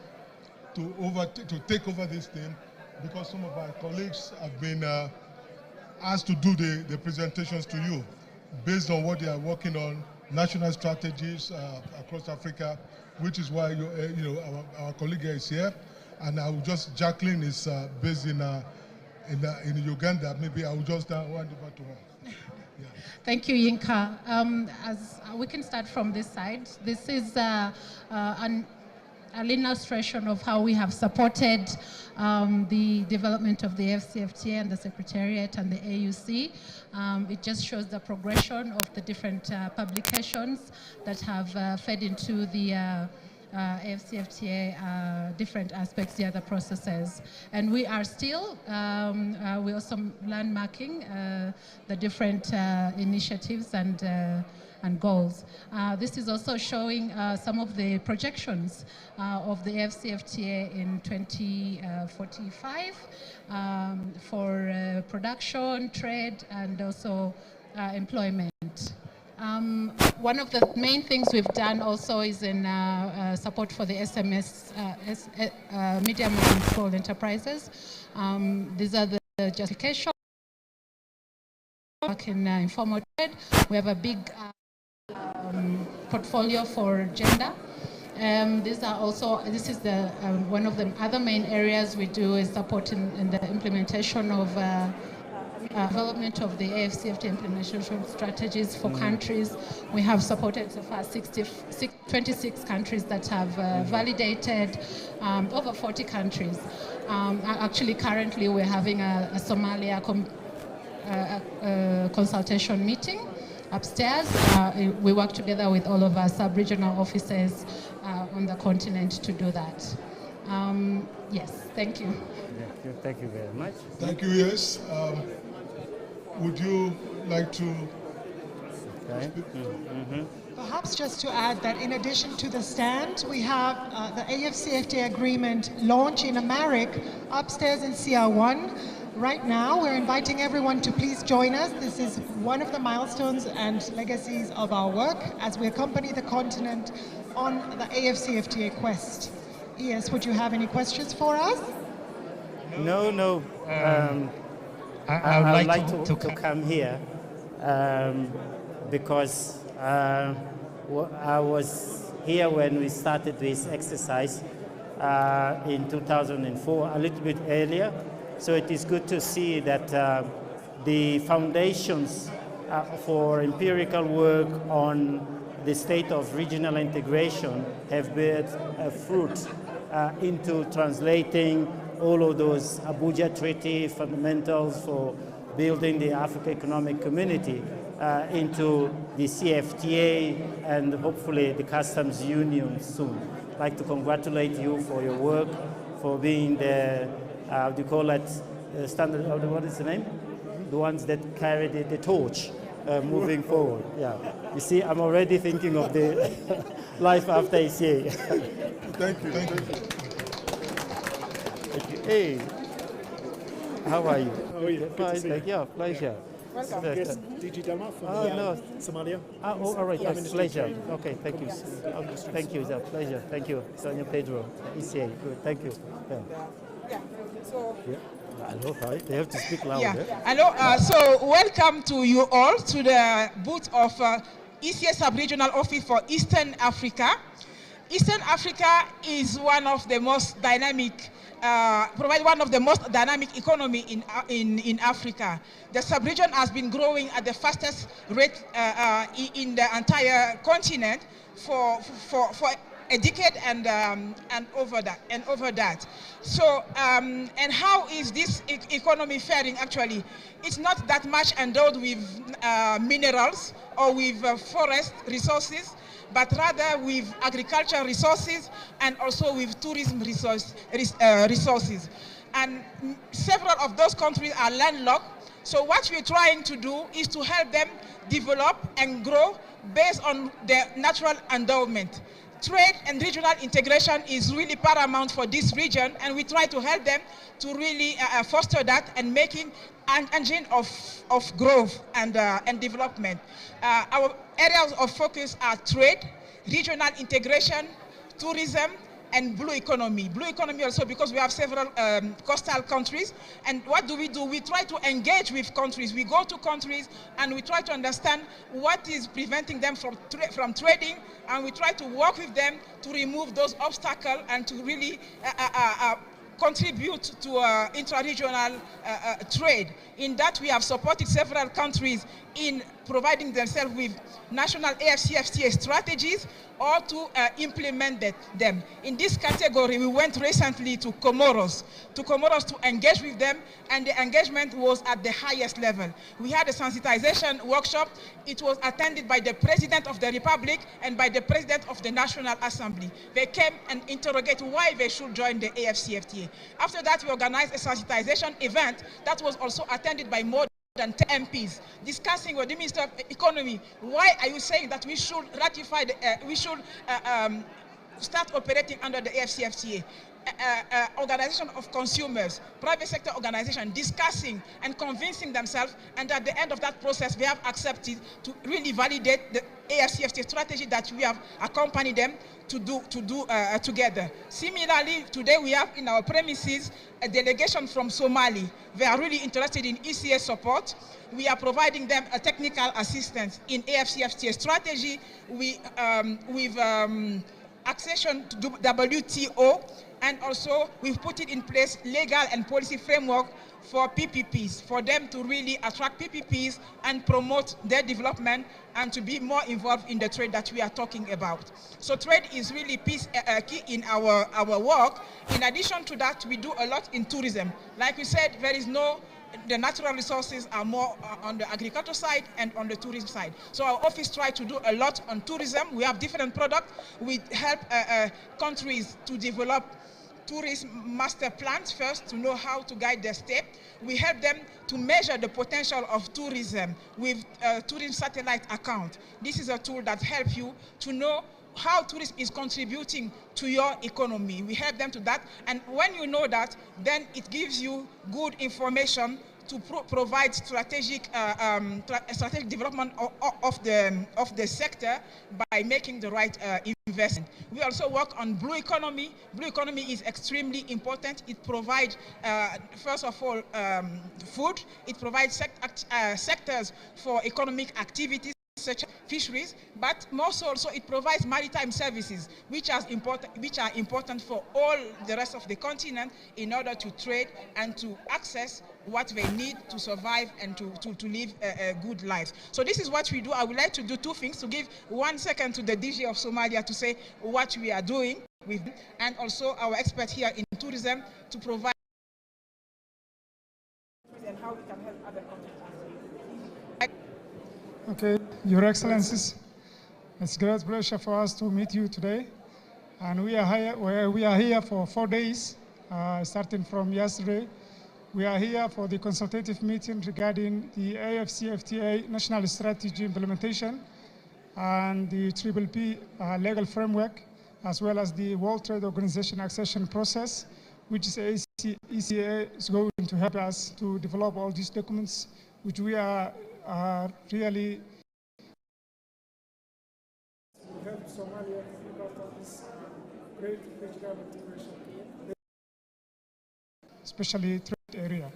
to take over this thing, because some of my colleagues have been asked to do the presentations to you based on what they are working on, national strategies across Africa, which is why our colleague here is here, and I will just, Jacqueline is based in Uganda. Maybe I will just hand over to her. Yeah. Thank you, Yinka. As we can start from this side, this is an illustration of how we have supported the development of the FCFTA and the Secretariat and the AUC. It just shows the progression of the different publications that have fed into the AFCFTA different aspects, the other processes. And we are still, we're also landmarking the different initiatives and goals. This is also showing some of the projections of the AFCFTA in 2045 for production, trade, and also employment. One of the main things we've done also is in support for the SMS, medium and small enterprises. These are the justification. In informal trade, we have a big portfolio for gender. This is the one of the other main areas we do is support in the implementation of development of the AFCFTA implementation strategies for countries. We have supported so far 26 countries that have validated over 40 countries. Actually, currently we're having a Somalia consultation meeting upstairs. We work together with all of our sub-regional offices on the continent to do that. Yes, thank you. Thank you very much. Thank you, yes. Would you like to speak? Perhaps just to add that in addition to the stand, we have the AFCFTA agreement launch in Amharic upstairs in CR1. Right now, we're inviting everyone to please join us. This is one of the milestones and legacies of our work as we accompany the continent on the AFCFTA quest. Yes, would you have any questions for us? No. I would like to come here because I was here when we started this exercise in 2004, a little bit earlier. So it is good to see that the foundations for empirical work on the state of regional integration have beared fruit into translating all of those Abuja Treaty fundamentals for building the Africa Economic Community into the CFTA and hopefully the Customs Union soon. I'd like to congratulate you for your work, for being the, how do you call it, standard, what is the name? The ones that carry the torch moving forward. Yeah. You see, I'm already thinking of the life after ECA. Thank you. Thank you. Hey, how are you? How are you? Good to see you. Yeah, pleasure. Welcome. Yes, DG Dama from Somalia. Oh, all right, yes, pleasure. Okay, thank you. Thank you, it's a pleasure. Thank you, Sonia Pedro, ECA. Good, thank you. Yeah. So. Yeah. Hello, hi. They have to speak loud. Yeah. Hello. So welcome to you all to the booth of ECA Sub-Regional Office for Eastern Africa. Eastern Africa is one of the most dynamic, provide one of the most dynamic economy in Africa. The sub-region has been growing at the fastest rate in the entire continent for a decade and over that. So and how is this economy faring actually? It's not that much endowed with minerals or with forest resources, but rather with agricultural resources and also with tourism resources. And several of those countries are landlocked. So what we're trying to do is to help them develop and grow based on their natural endowment. Trade and regional integration is really paramount for this region, and we try to help them to really foster that and making an engine of growth and development. Our areas of focus are trade, regional integration, tourism, and blue economy. Blue economy also because we have several coastal countries. And what do? We try to engage with countries. We go to countries and we try to understand what is preventing them from trading, and we try to work with them to remove those obstacles and to really contribute to intra-regional trade. In that, we have supported several countries in providing themselves with national AFCFTA strategies or to implement them. In this category, we went recently to Comoros to engage with them, and the engagement was at the highest level. We had a sensitization workshop. It was attended by the President of the Republic and by the President of the National Assembly. They came and interrogated why they should join the AFCFTA. After that, we organized a sensitization event that was also attended by more than 10 MPs, discussing with the Minister of Economy, why are you saying that we should ratify, we should start operating under the AFCFTA? Organization of consumers, private sector organization, discussing and convincing themselves, and at the end of that process, they have accepted to really validate the AFCFTA strategy that we have accompanied them to do together. Similarly, today we have in our premises a delegation from Somali. They are really interested in ECA support. We are providing them a technical assistance in AFCFTA strategy with accession to WTO, and also we've put it in place legal and policy framework for PPPs, for them to really attract PPPs and promote their development and to be more involved in the trade that we are talking about. So trade is really key in our work. In addition to that, we do a lot in tourism. Like we said, the natural resources are more on the agriculture side and on the tourism side. So our office tries to do a lot on tourism. We have different products. We help countries to develop tourism master plans first to know how to guide their step. We help them to measure the potential of tourism with tourism satellite account. This is a tool that helps you to know how tourism is contributing to your economy. We help them to that, and when you know that, then it gives you good information to provide strategic development of the sector by making the right investment. We also work on blue economy. Blue economy is extremely important. It provides, first of all, food. It provides sectors for economic activities such as fisheries, but more so also it provides maritime services, which are important for all the rest of the continent in order to trade and to access what they need to survive and to live a good life. So this is what we do. I would like to do two things, to give 1 second to the DG of Somalia to say what we are doing with, and also our expert here in tourism to provide and how we can help other countries. Okay, Your Excellencies, it's a great pleasure for us to meet you today. And we are here for 4 days, starting from yesterday. We are here for the consultative meeting regarding the AFCFTA National Strategy Implementation and the PPP legal framework, as well as the World Trade Organization accession process, which is ECA is going to help us to develop all these documents, which we are really help Somalia be part of this great regional integration, especially trade area.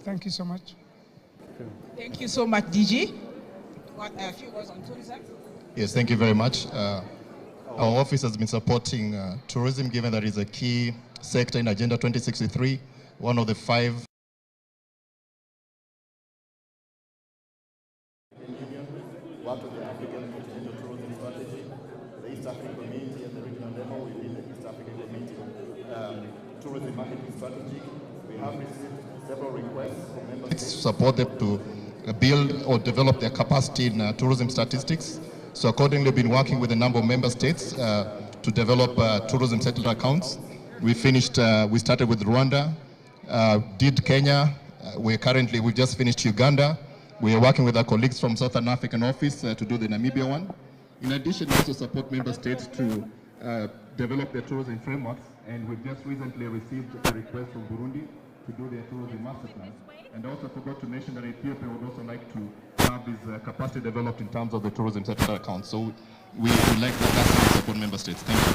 Thank you so much. Thank you so much, DG. A few words on tourism. Yes, thank you very much. Our office has been supporting tourism, given that it's a key sector in Agenda 2063, one of the 5 part of the African Continental Tourism Strategy, the East African Community at the regional level within the East African Community Tourism Marketing Strategy. We have received several requests from member states to support them to build or develop their capacity in tourism statistics. So accordingly, we've been working with a number of member states to develop tourism settled accounts. We started with Rwanda, did Kenya. We've just finished Uganda. We are working with our colleagues from Southern African office to do the Namibia one. In addition, we also support member states to develop their tourism frameworks, and we've just recently received a request from Burundi to do their tourism master plan. And I also forgot to mention that Ethiopia would also like to have this capacity developed in terms of the tourism sector account. So we would like that to support member states. Thank you.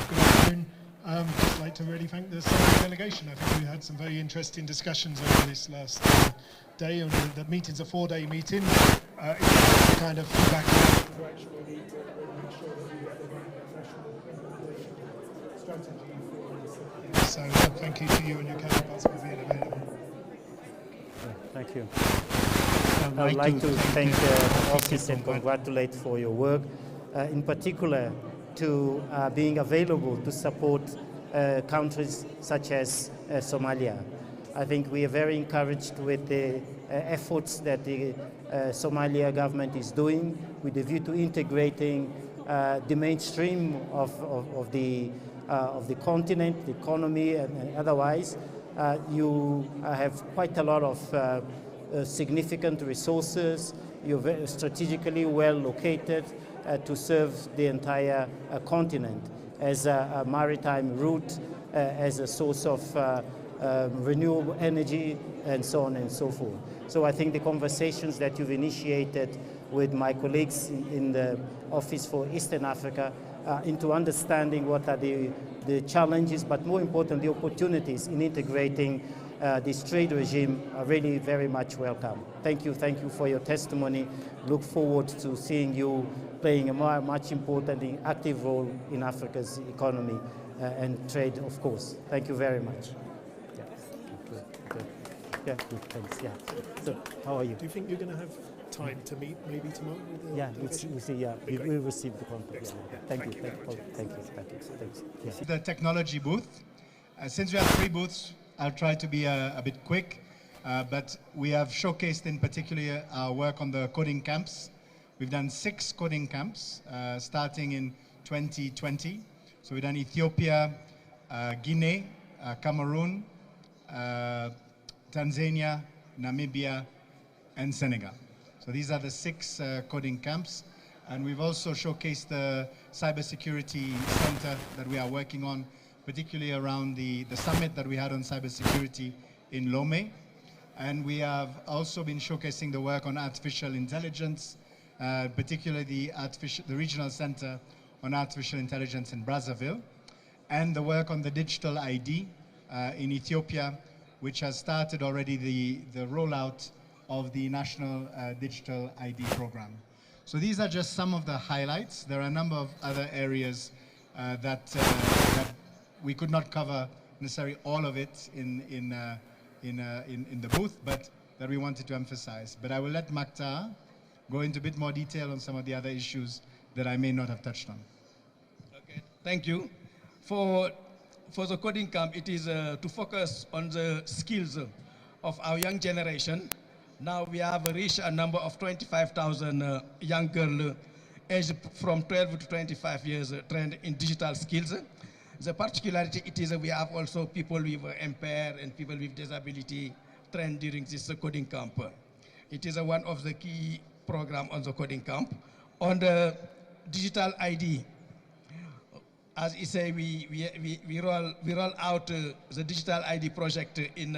Good afternoon. Just like to really thank the Senate delegation. I think we had some very interesting discussions over this last day. And the meeting's a 4-day meeting. It's kind of feedback to actually need to make sure that we get the right professional implementation strategy for this. So thank you to you and your counterparts for being available. Thank you. I would like to thank the office and congratulate for your work, in particular to being available to support countries such as Somalia. I think we are very encouraged with the efforts that the Somalia government is doing with the view to integrating the mainstream of the continent, the economy, and otherwise. You have quite a lot of significant resources. You're very strategically well located to serve the entire continent as a maritime route, as a source of renewable energy, and so on and so forth. So I think the conversations that you've initiated with my colleagues in the Office for Eastern Africa into understanding what are the challenges, but more importantly, the opportunities in integrating this trade regime are really very much welcome. Thank you for your testimony. Look forward to seeing you playing a much important active role in Africa's economy and trade, of course. Thank you very much. Yeah, good. Yeah, good, thanks. Yeah. So, how are you? Do you think you're going to have time to meet maybe tomorrow with the delegation? We'll see. Yeah, we'll receive the contact. Yeah. Thank you. Yeah. The technology booth. Since we have 3 booths, I'll try to be a bit quick, but we have showcased in particular our work on the coding camps. We've done 6 coding camps starting in 2020. So we've done Ethiopia, Guinea, Cameroon, Tanzania, Namibia, and Senegal. So these are the 6 coding camps. And we've also showcased the cybersecurity center that we are working on, particularly around the summit that we had on cybersecurity in Lomé. And we have also been showcasing the work on artificial intelligence, particularly the regional center on artificial intelligence in Brazzaville, and the work on the digital ID in Ethiopia, which has started already the rollout of the national digital ID program. So these are just some of the highlights. There are a number of other areas that we could not cover necessarily all of it in the booth, but that we wanted to emphasize. But I will let Maktar go into a bit more detail on some of the other issues that I may not have touched on. Okay, thank you. For the coding camp, it is to focus on the skills of our young generation. Now we have reached a number of 25,000 young girls aged from 12 to 25 years trained in digital skills. The particularity it is we have also people with impaired and people with disability trained during this coding camp. It is one of the key programs on the coding camp. On the digital ID, as you say, we roll out the digital ID project in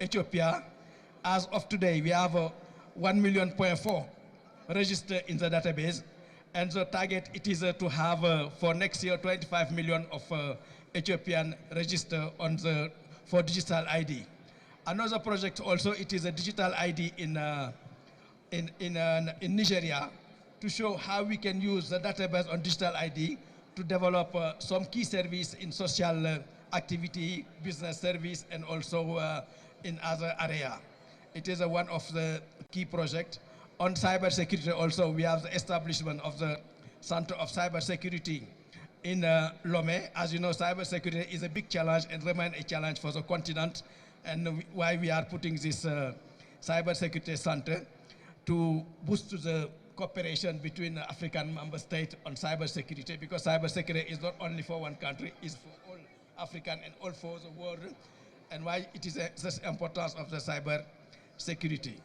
Ethiopia. As of today, we have 1.4 million registered in the database. And the target it is to have for next year 25 million of Ethiopian register for digital ID. Another project also it is a digital ID in Nigeria to show how we can use the database on digital ID to develop some key service in social activity, business service, and also in other area. It is one of the key projects. On cybersecurity also, we have the establishment of the Center of Cybersecurity in Lomé. As you know, cybersecurity is a big challenge and remains a challenge for the continent, and why we are putting this cybersecurity center to boost the cooperation between African member states on cybersecurity, because cybersecurity is not only for one country, it's for all African and all for the world, and why it is the importance of the cyber security.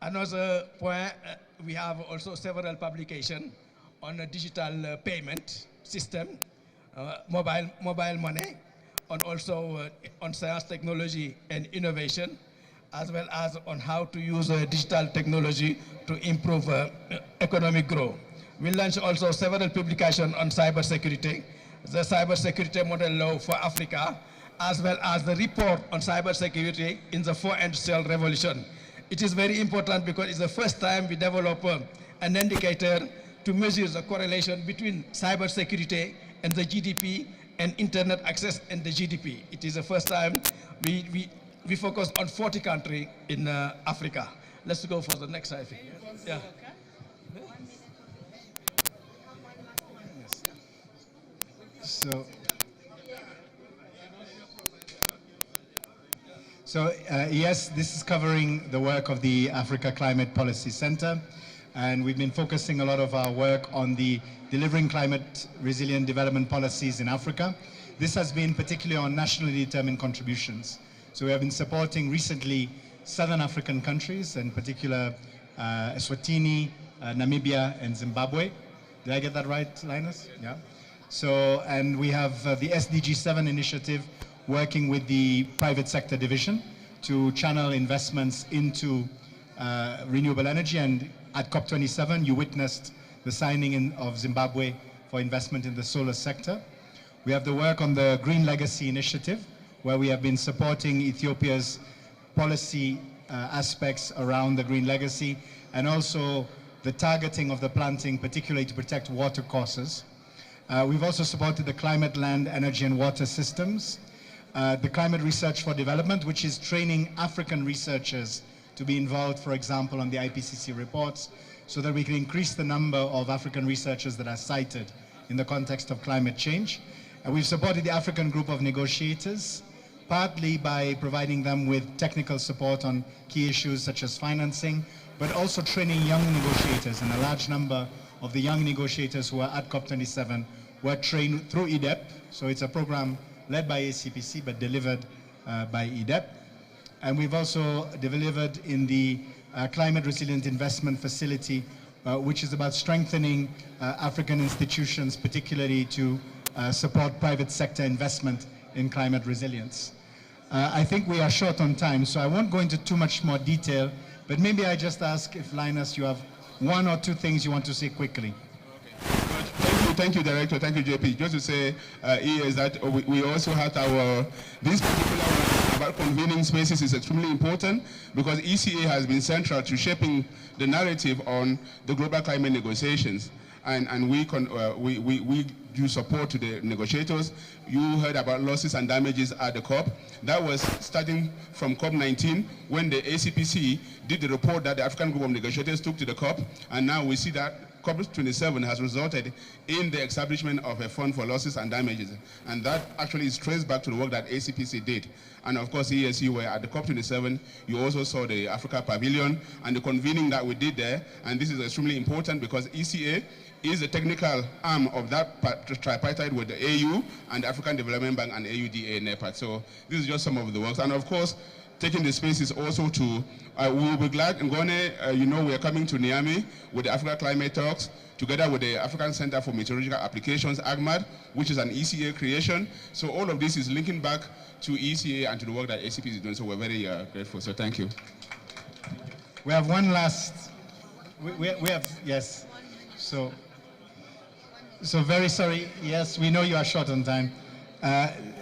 Another point, we have also several publications on a digital payment system, mobile money, and also on science, technology, and innovation. as well as on how to use digital technology to improve economic growth. We launched also several publications on cybersecurity, the cybersecurity model law for Africa, as well as the report on cybersecurity in the 4th industrial revolution. It is very important because it's the first time we develop an indicator to measure the correlation between cybersecurity and the GDP and internet access and the GDP. It is the first time we focus on 40 countries in Africa. Let's go for the next slide. Yeah. Yes, this is covering the work of the Africa Climate Policy Center, and we've been focusing a lot of our work on the delivering climate resilient development policies in Africa. This has been particularly on nationally determined contributions. So we have been supporting recently Southern African countries, in particular Eswatini, Namibia, and Zimbabwe. Did I get that right, Linus? Yeah. So, and we have the SDG 7 initiative working with the private sector division to channel investments into renewable energy. And at COP27, you witnessed the signing of Zimbabwe for investment in the solar sector. We have the work on the Green Legacy Initiative, where we have been supporting Ethiopia's policy aspects around the green legacy, and also the targeting of the planting, particularly to protect water courses. We've also supported the climate, land, energy, and water systems, the climate research for development, which is training African researchers to be involved, for example, on the IPCC reports, so that we can increase the number of African researchers that are cited in the context of climate change. And we've supported the African Group of Negotiators, partly by providing them with technical support on key issues such as financing, but also training young negotiators. And a large number of the young negotiators who are at COP27 were trained through EDEP. So it's a program led by ACPC, but delivered by EDEP. And we've also delivered in the Climate Resilient Investment Facility, which is about strengthening African institutions, particularly to support private sector investment in climate resilience. I think we are short on time, so I won't go into too much more detail, but maybe I just ask if, Linus, you have one or two things you want to say quickly. Thank you, Director. Thank you, JP. Just to say is that we also had this particular one about convening spaces is extremely important because ECA has been central to shaping the narrative on the global climate negotiations. And we do support to the negotiators. You heard about losses and damages at the COP. That was starting from COP19 when the ACPC did the report that the African Group of Negotiators took to the COP. And now we see that COP27 has resulted in the establishment of a fund for losses and damages. And that actually is traced back to the work that ACPC did. And of course, ESU were at the COP27. You also saw the Africa Pavilion and the convening that we did there. And this is extremely important because ECA is the technical arm of that tripartite with the AU and the African Development Bank and AUDA NEPAD. So this is just some of the works. And of course, taking the space is also to, we will be glad, Ngone, you know we are coming to Niamey with the Africa Climate Talks, together with the African Center for Meteorological Applications, AGMAD, which is an ECA creation. So all of this is linking back to ECA and to the work that ACP is doing. So we're very grateful. So thank you. We have one last, we have, yes. So very sorry, yes, we know you are short on time.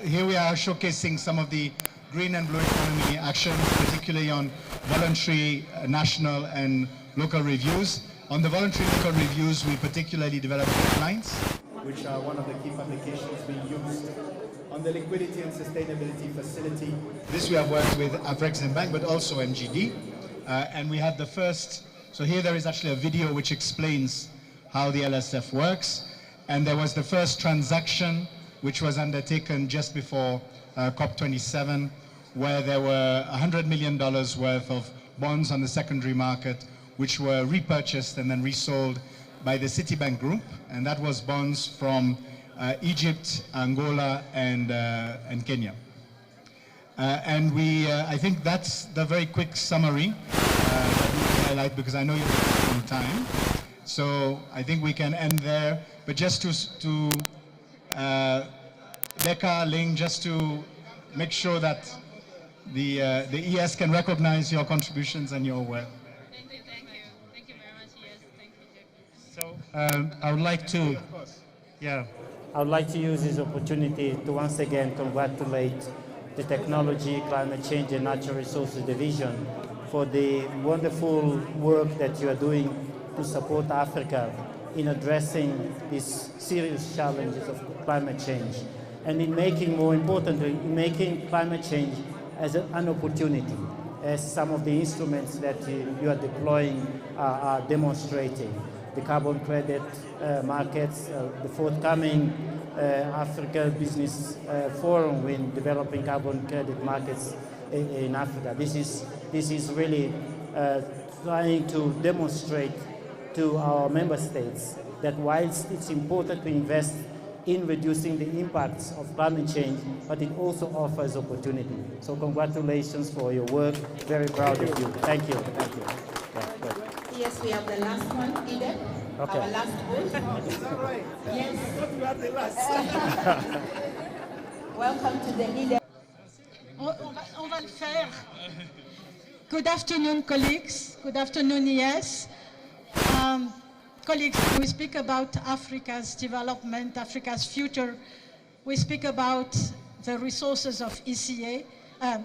Here we are showcasing some of the green and blue economy actions, particularly on voluntary, national and local reviews. On the voluntary local reviews, we particularly developed guidelines, which are one of the key publications being used. On the liquidity and sustainability facility, this we have worked with Afreximbank, but also MGD. And we had the first, so here there is actually a video which explains how the LSF works. And there was the first transaction which was undertaken just before COP27, where there were $100 million worth of bonds on the secondary market, which were repurchased and then resold by the Citibank Group. And that was bonds from Egypt, Angola, and Kenya. And I think that's the very quick summary that we can highlight because I know you're on time. So I think we can end there. But just to Becca, Ling, just to make sure that the ES can recognize your contributions and your work. Thank you. Thank you very much, ES. Thank you, JP. So I would like to, I would like to use this opportunity to once again congratulate the Technology, Climate Change and Natural Resources Division for the wonderful work that you are doing to support Africa in addressing these serious challenges of climate change and in making, more importantly, in making climate change as an opportunity, as some of the instruments that you are deploying are demonstrating. The carbon credit markets, the forthcoming Africa Business Forum in developing carbon credit markets in Africa. This is really trying to demonstrate to our member states that whilst it's important to invest in reducing the impacts of climate change, but it also offers opportunity. So congratulations for your work. Very proud of you. Thank you. Thank you. Yes, we have the last one, Edith. Okay. Our last booth. Is that right? Yes. I thought we had the last. Welcome to the Edith. On va le faire. Good afternoon, colleagues. Good afternoon, ES. Colleagues, we speak about Africa's development, Africa's future. We speak about the resources of ECA,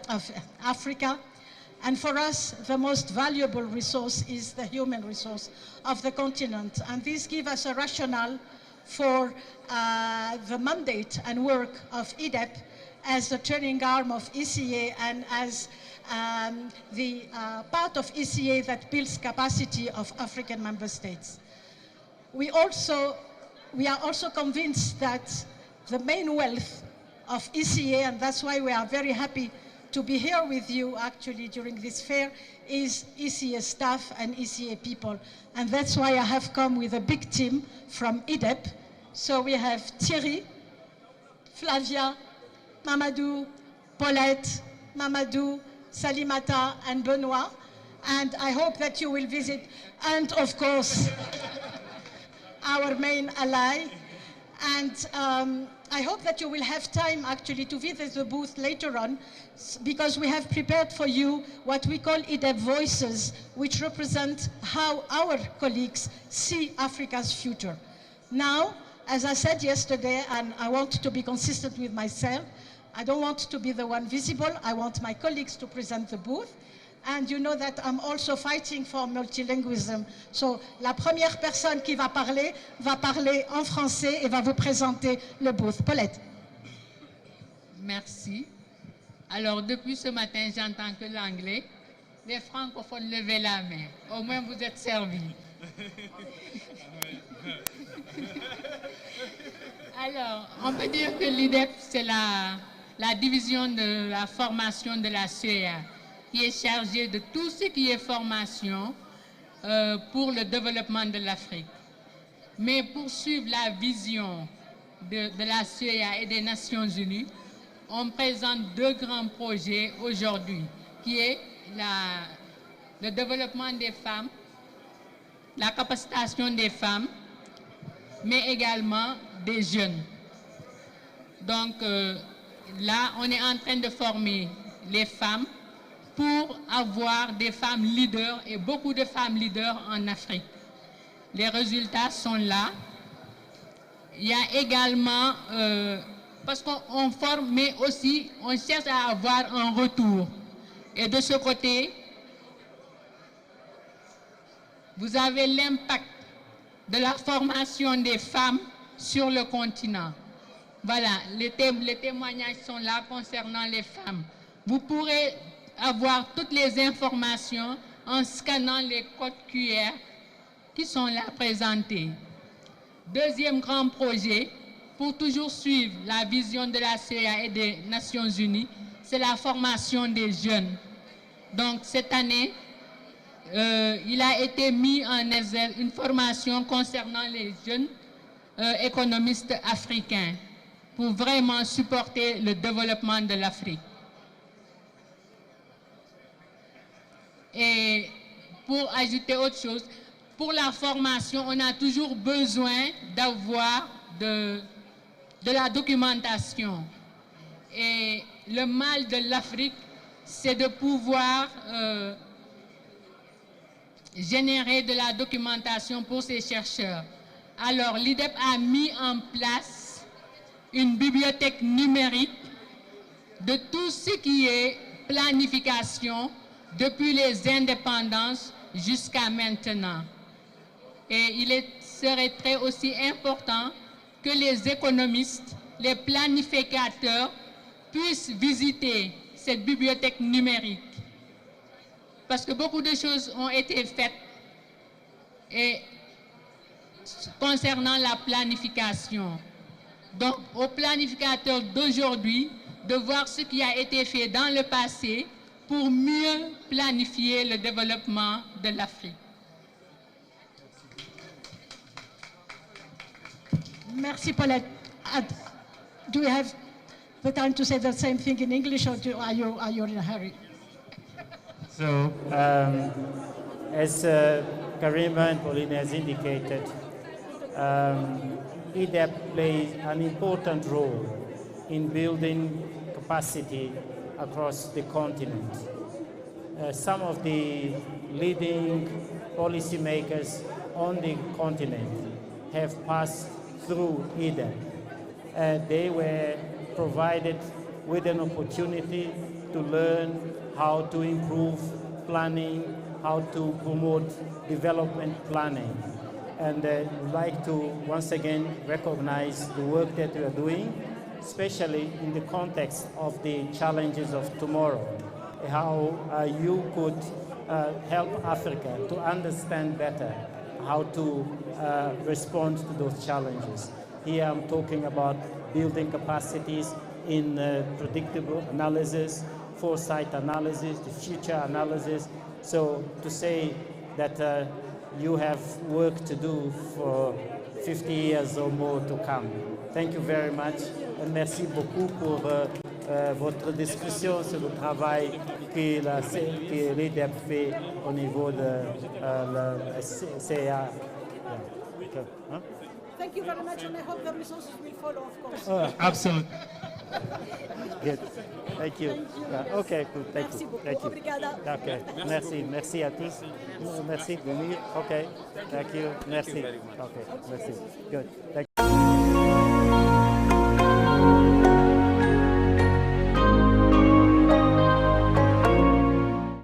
of Africa. And for us, the most valuable resource is the human resource of the continent. And this gives us a rationale for the mandate and work of EDEP as the training arm of ECA and as the part of ECA that builds capacity of African member states. We are also convinced that the main wealth of ECA, and that's why we are very happy to be here with you actually during this fair, is ECA staff and ECA people. And that's why I have come with a big team from EDEP. So we have Thierry, Flavia, Mamadou, Paulette, Mamadou, Salimata, and Benoit. And I hope that you will visit, and of course, our main ally. And I hope that you will have time actually to visit the booth later on, because we have prepared for you what we call EDEP Voices, which represent how our colleagues see Africa's future. Now, as I said yesterday, and I want to be consistent with myself, I don't want to be the one visible, I want my colleagues to present the booth. And you know that I'm also fighting for multilingualism. So, la première personne qui va parler en français et va vous présenter le booth. Paulette. Merci. Alors, depuis ce matin, j'entends que l'anglais. Les francophones, levez la main. Au moins, vous êtes servis. Alors, on peut dire que l'IDEP, c'est la division de la formation de la CEA, qui est chargée de tout ce qui est formation pour le développement de l'Afrique. Mais pour suivre la vision de la CEA et des Nations Unies, on présente deux grands projets aujourd'hui, qui est le développement des femmes, la capacitation des femmes, mais également des jeunes. Donc là, on est en train de former les femmes pour avoir des femmes leaders et beaucoup de femmes leaders en Afrique. Les résultats sont là. Il y a également, parce qu'on forme, mais aussi on cherche à avoir un retour. Et de ce côté, vous avez l'impact de la formation des femmes sur le continent. Voilà, les témoignages sont là concernant les femmes. Vous pourrez avoir toutes les informations en scannant les codes QR qui sont là présentés. Deuxième grand projet, pour toujours suivre la vision de la CEA et des Nations Unies, c'est la formation des jeunes. Donc cette année, il a été mis en exergue une formation concernant les jeunes économistes africains pour vraiment supporter le développement de l'Afrique. Et pour ajouter autre chose, pour la formation, on a toujours besoin d'avoir de la documentation. Et le mal de l'Afrique, c'est de pouvoir générer de la documentation pour ces chercheurs. Alors, l'IDEP a mis en place une bibliothèque numérique de tout ce qui est planification depuis les indépendances jusqu'à maintenant. Et il serait très aussi important que les économistes, les planificateurs puissent visiter cette bibliothèque numérique. Parce que beaucoup de choses ont été faites et concernant la planification. Donc, aux planificateurs d'aujourd'hui, de voir ce qui a été fait dans le passé pour mieux planifier le développement de l'Afrique. Merci, Paulette. Do we have the time to say the same thing in English, or are you in a hurry? So, as Karima and Pauline has indicated, EDEP plays an important role in building capacity across the continent. Some of the leading policymakers on the continent have passed through EDEP. They were provided with an opportunity to learn how to improve planning, how to promote development planning. And I'd like to once again recognize the work that we are doing, especially in the context of the challenges of tomorrow, how you could help Africa to understand better how to respond to those challenges. Here I'm talking about building capacities in predictable analysis, foresight analysis, the future analysis. So to say that you have work to do for 50 years or more to come. Thank you very much et merci beaucoup pour votre discussion sur le travail que l'IDEP fait au niveau de la CA. Thank you very much, and I hope the resources will follow, of course. Absolutely. Good. Thank you. Yeah, okay, good. Thank Merci you. beaucoup. Thank you. Obrigada. Okay. Merci. Merci à tous. Merci de venir. Okay. Thank you. Merci. Okay. Merci. Good. Thank you.